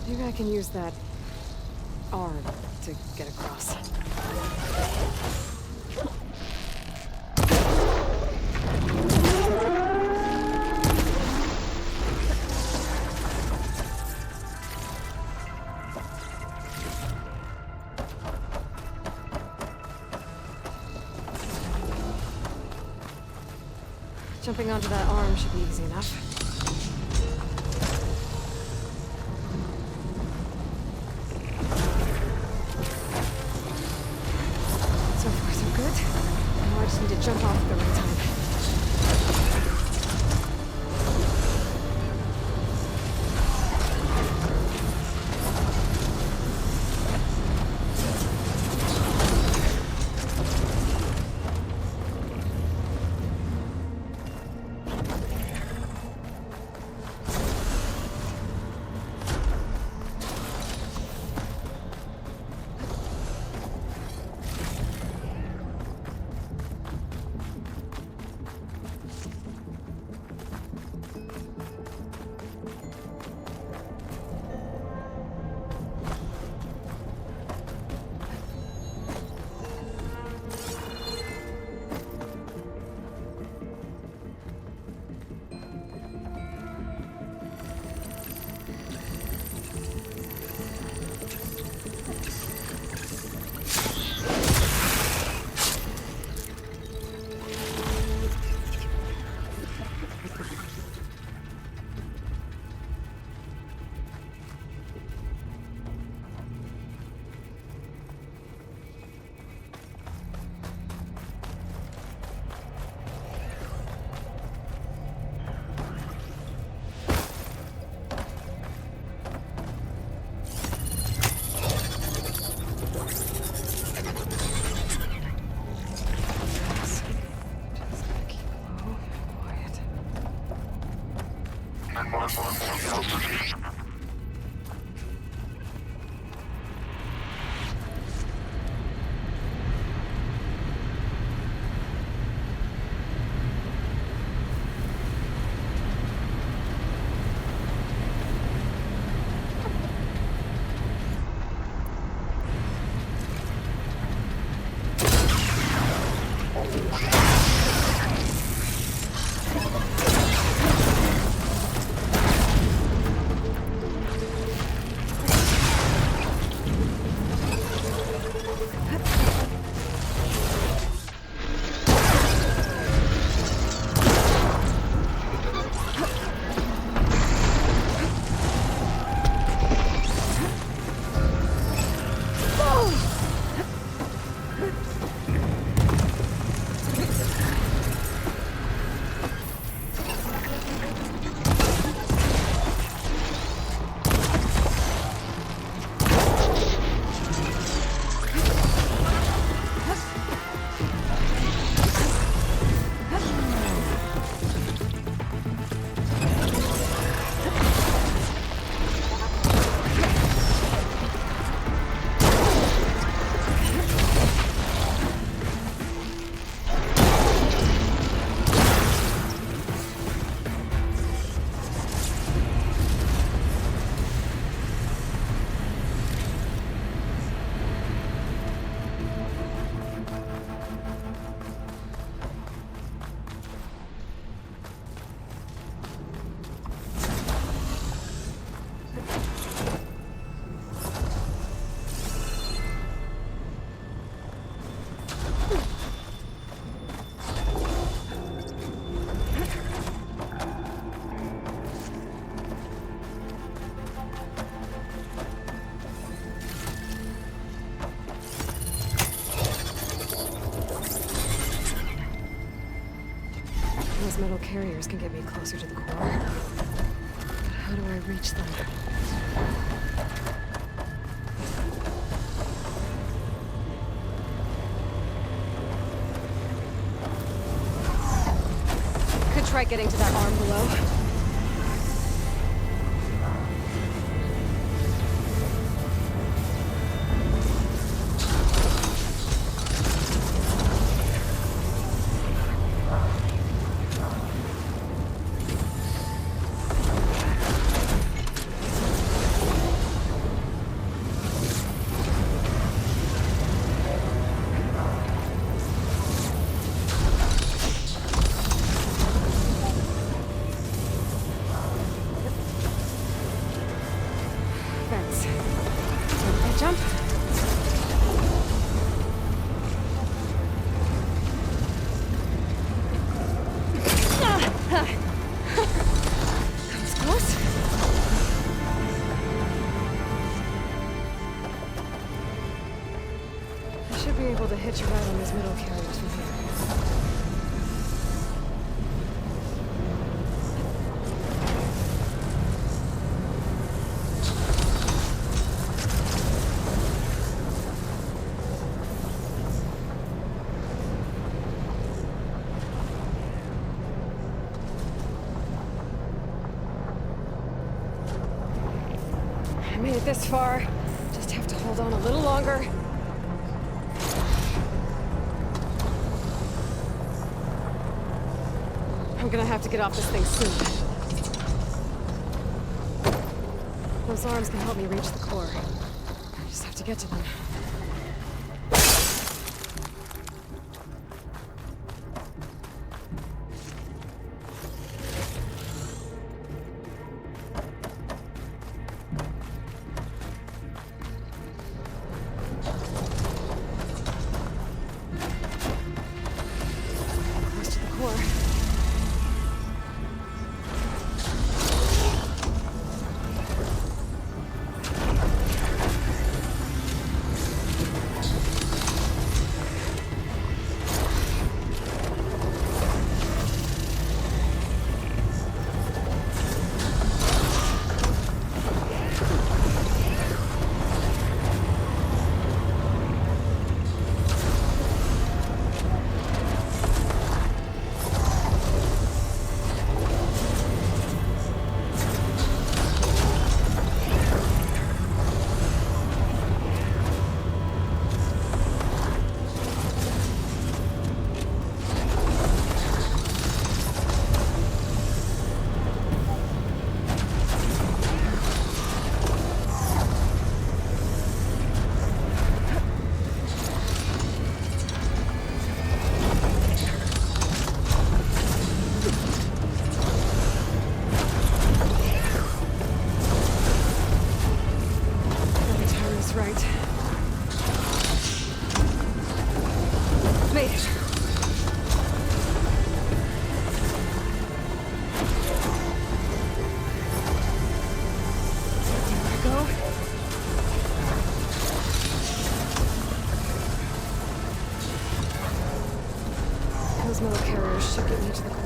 Maybe I can use that arm to get across. Jumping onto that arm should be easy enough. I just need to jump off at the right time. those metal carriers can get me closer to the core. But how do I reach them? Could try getting to that arm below. Jump. Comes close. I should be able to hitch a ride on these middle carriers from here. I made it this far. Just have to hold on a little longer. I'm gonna have to get off this thing soon. Those arms can help me reach the core. I just have to get to them. Close to the core. Right. Made it. There we go. Those metal carriers should get me to the core.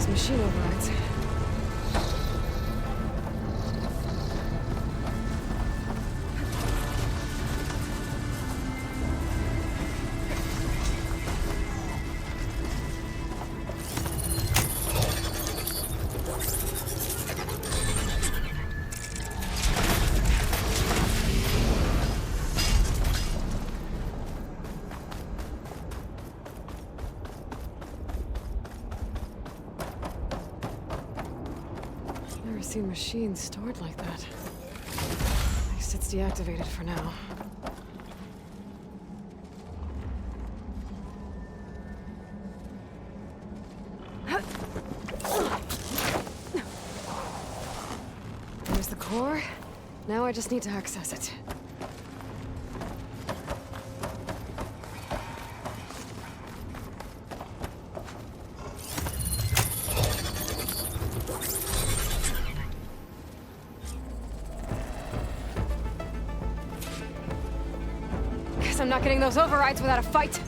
Machine overrides. seen machines stored like that. At least it's deactivated for now. There's the core. Now I just need to access it. Guess I'm not getting those overrides without a fight.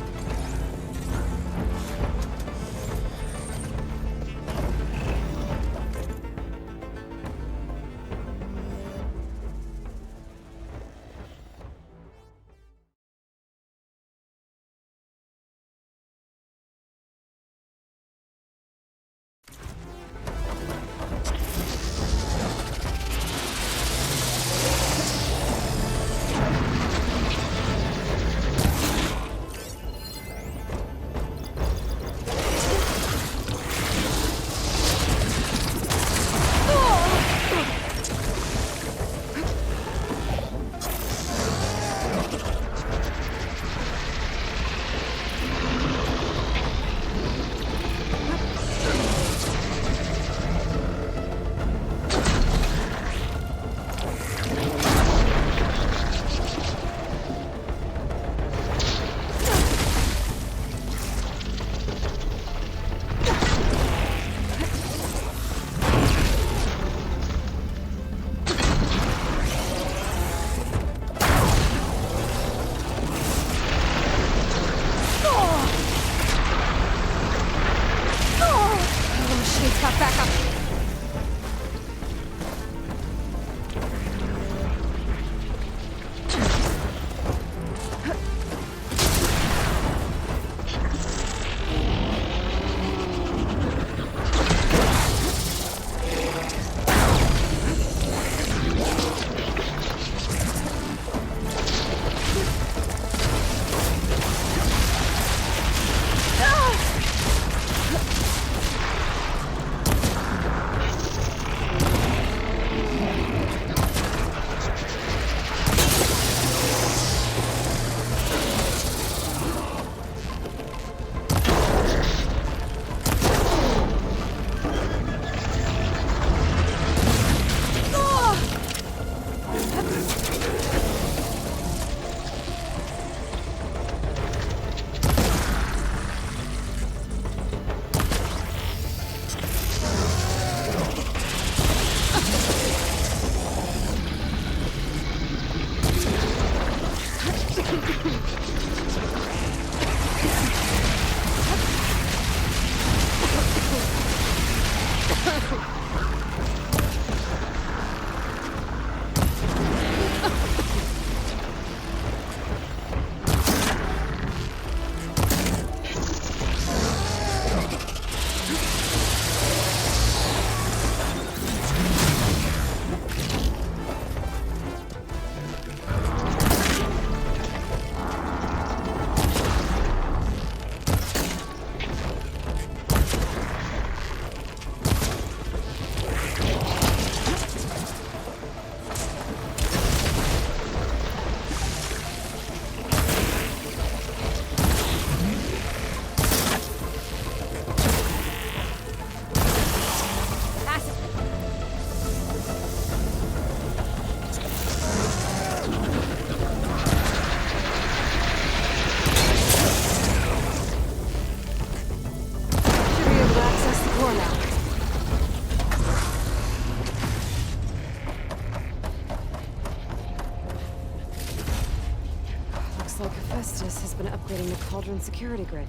Hephaestus has been upgrading the Cauldron security grid.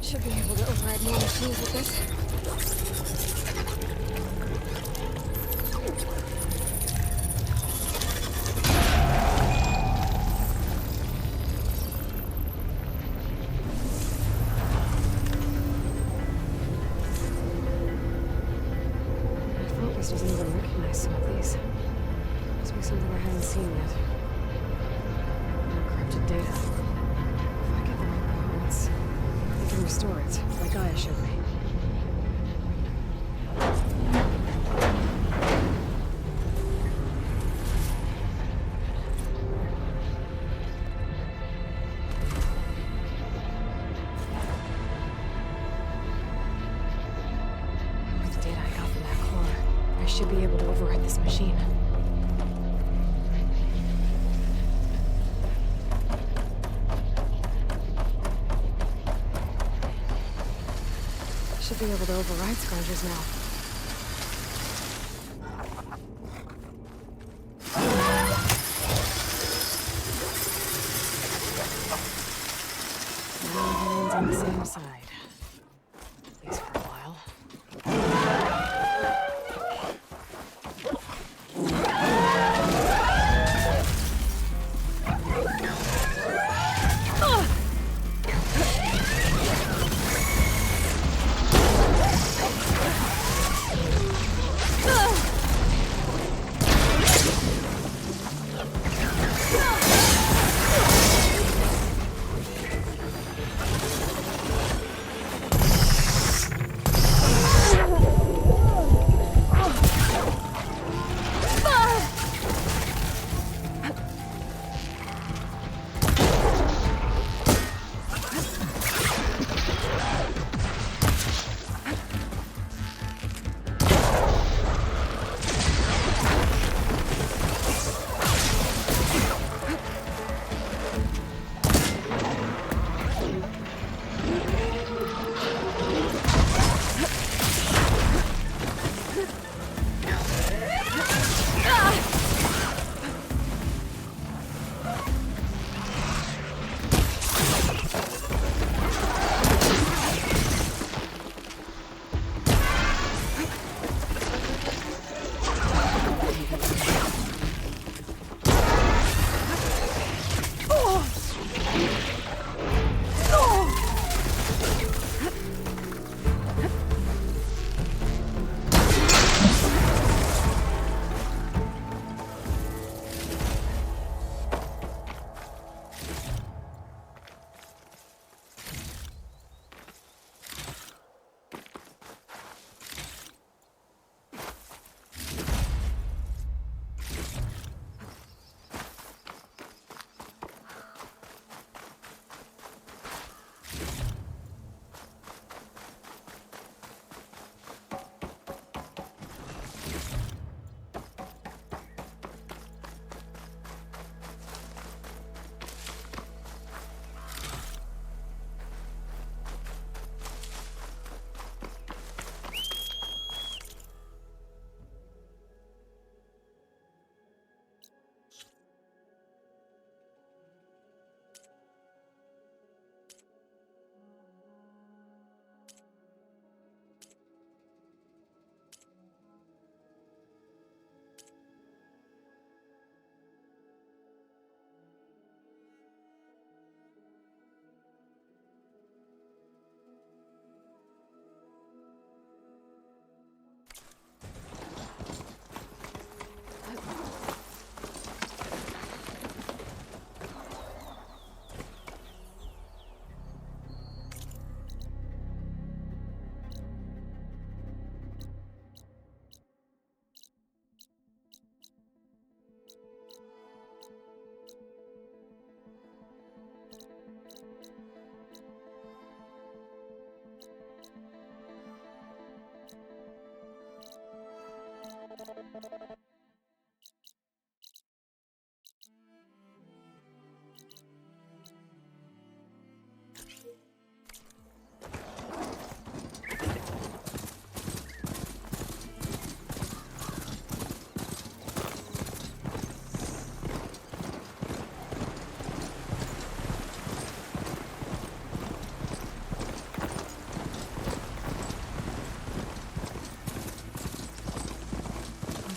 Should be able to override more machines with this. Travis doesn't even recognize some of these. Must be something I haven't seen yet. Encrypted data. If I get the right coordinates, I can restore it, like Gaia showed me. With the data I got from that core, I should be able to override this machine. Should be able to override Scourges now. All hands on the same side. At least for a while.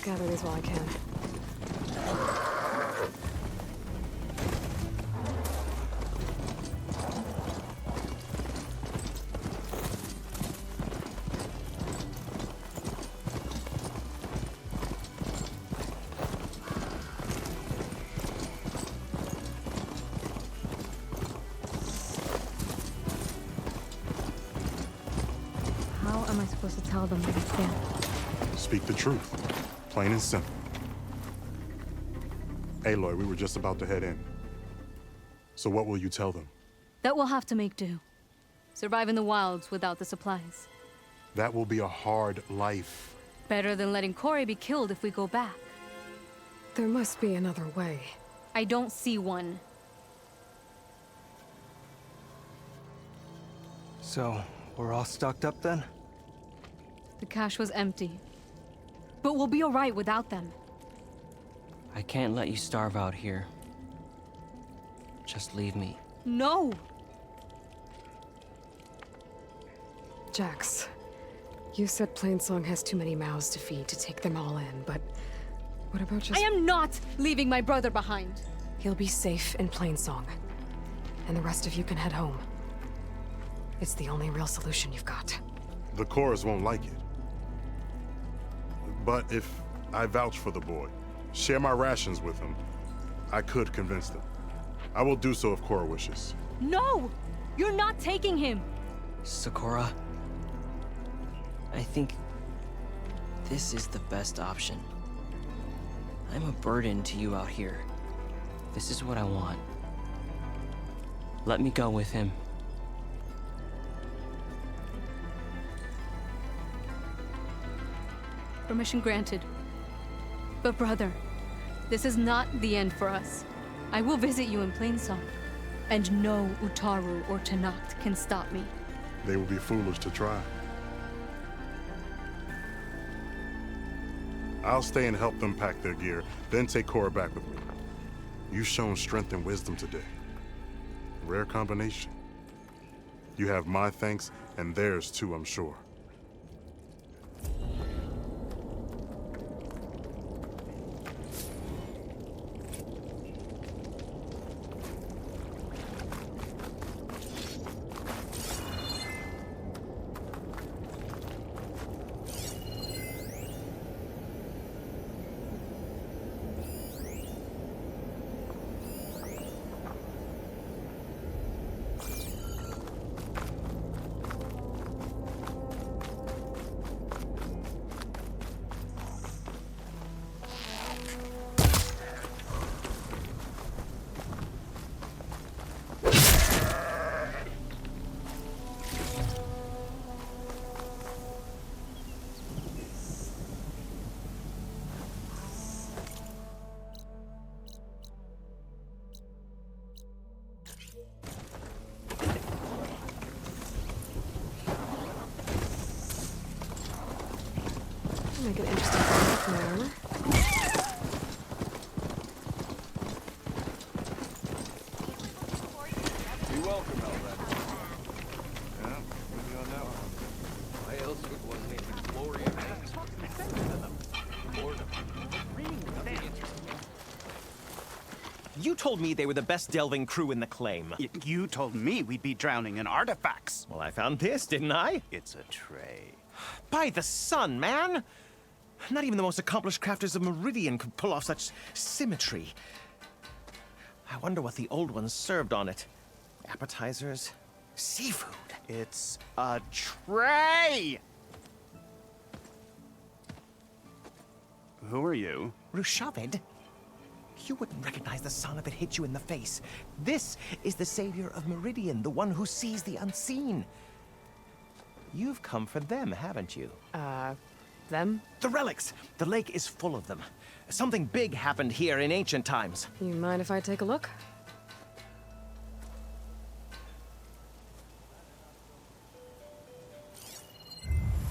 Gather these while I can. speak the truth. Plain and simple. Aloy, we were just about to head in. So what will you tell them? That we'll have to make do. Survive in the wilds without the supplies. That will be a hard life. Better than letting Corey be killed if we go back. There must be another way. I don't see one. So, we're all stocked up then? The cache was empty. But we'll be alright without them. I can't let you starve out here. Just leave me. No! Jax, you said Plainsong has too many mouths to feed to take them all in, but what about just— I am not leaving my brother behind! He'll be safe in Plainsong, and the rest of you can head home. It's the only real solution you've got. The Cores won't like it. But if I vouch for the boy, share my rations with him, I could convince them. I will do so if Cora wishes. No! You're not taking him! Sakura, I think this is the best option. I'm a burden to you out here. This is what I want. Let me go with him. Permission granted. But brother, this is not the end for us. I will visit you in Plainsong. And no Utaru or Tenakt can stop me. They will be foolish to try. I'll stay and help them pack their gear, then take Cora back with me. You've shown strength and wisdom today. Rare combination. You have my thanks, and theirs too, I'm sure. Make an interesting product from my armor. You're welcome, Elred. Yeah, with you on that one. Why else would one name it Gloria? You told me they were the best delving crew in the claim. You told me we'd be drowning in artifacts. Well, I found this, didn't I? It's a tray. By the sun, man! Not even the most accomplished crafters of Meridian could pull off such symmetry. I wonder what the old ones served on it. Appetizers? Seafood? It's a tray! Who are you? Rushavid? You wouldn't recognize the sun if it hit you in the face. This is the savior of Meridian, the one who sees the unseen. You've come for them, haven't you? Them? The relics! The lake is full of them. Something big happened here in ancient times. You mind if I take a look?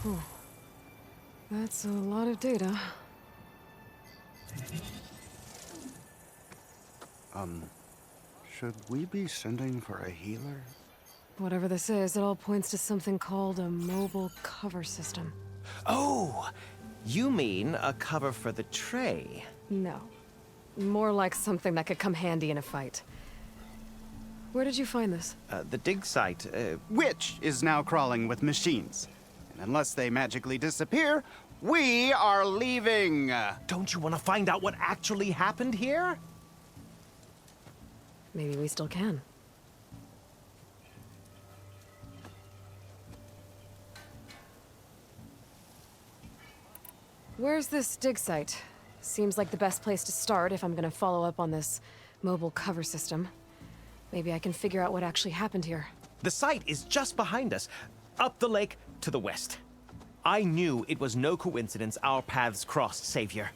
Whew. That's a lot of data. Should we be sending for a healer? Whatever this is, it all points to something called a mobile cover system. Oh! You mean a cover for the tray? No. More like something that could come handy in a fight. Where did you find this? The dig site, Which is now crawling with machines. And unless they magically disappear, we are leaving! Don't you want to find out what actually happened here? Maybe we still can. Where's this dig site? Seems like the best place to start if I'm gonna follow up on this mobile cover system. Maybe I can figure out what actually happened here. The site is just behind us, up the lake to the west. I knew it was no coincidence our paths crossed, Savior.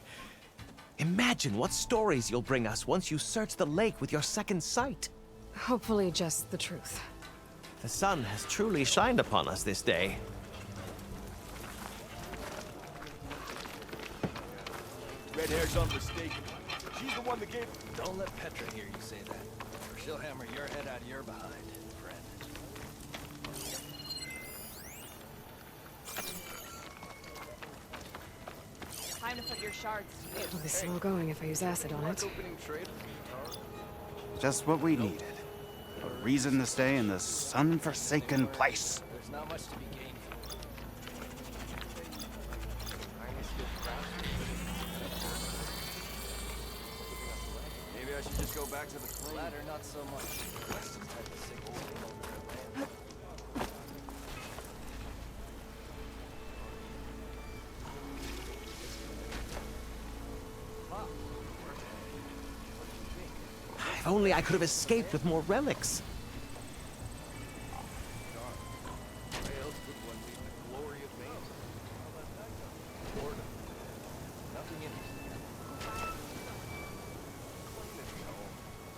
Imagine what stories you'll bring us once you search the lake with your second sight. Hopefully just the truth. The sun has truly shined upon us this day. Red hair's unmistakable. She's the one that gave... Don't let Petra hear you say that, or she'll hammer your head out of your behind, friend. Time to put your shards. It'll be slow going if I use acid on it. Just what we needed. A reason to stay in this sun-forsaken place. There's not much to be gained from it. Maybe I should just go back to the clean. Latter, not so much. West has had the sick old thing over their land. If only I could have escaped with more relics.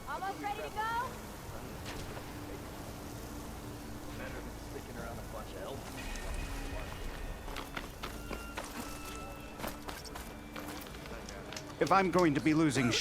Almost ready to go? Better than sticking around a bunch of elves. If I'm going to be losing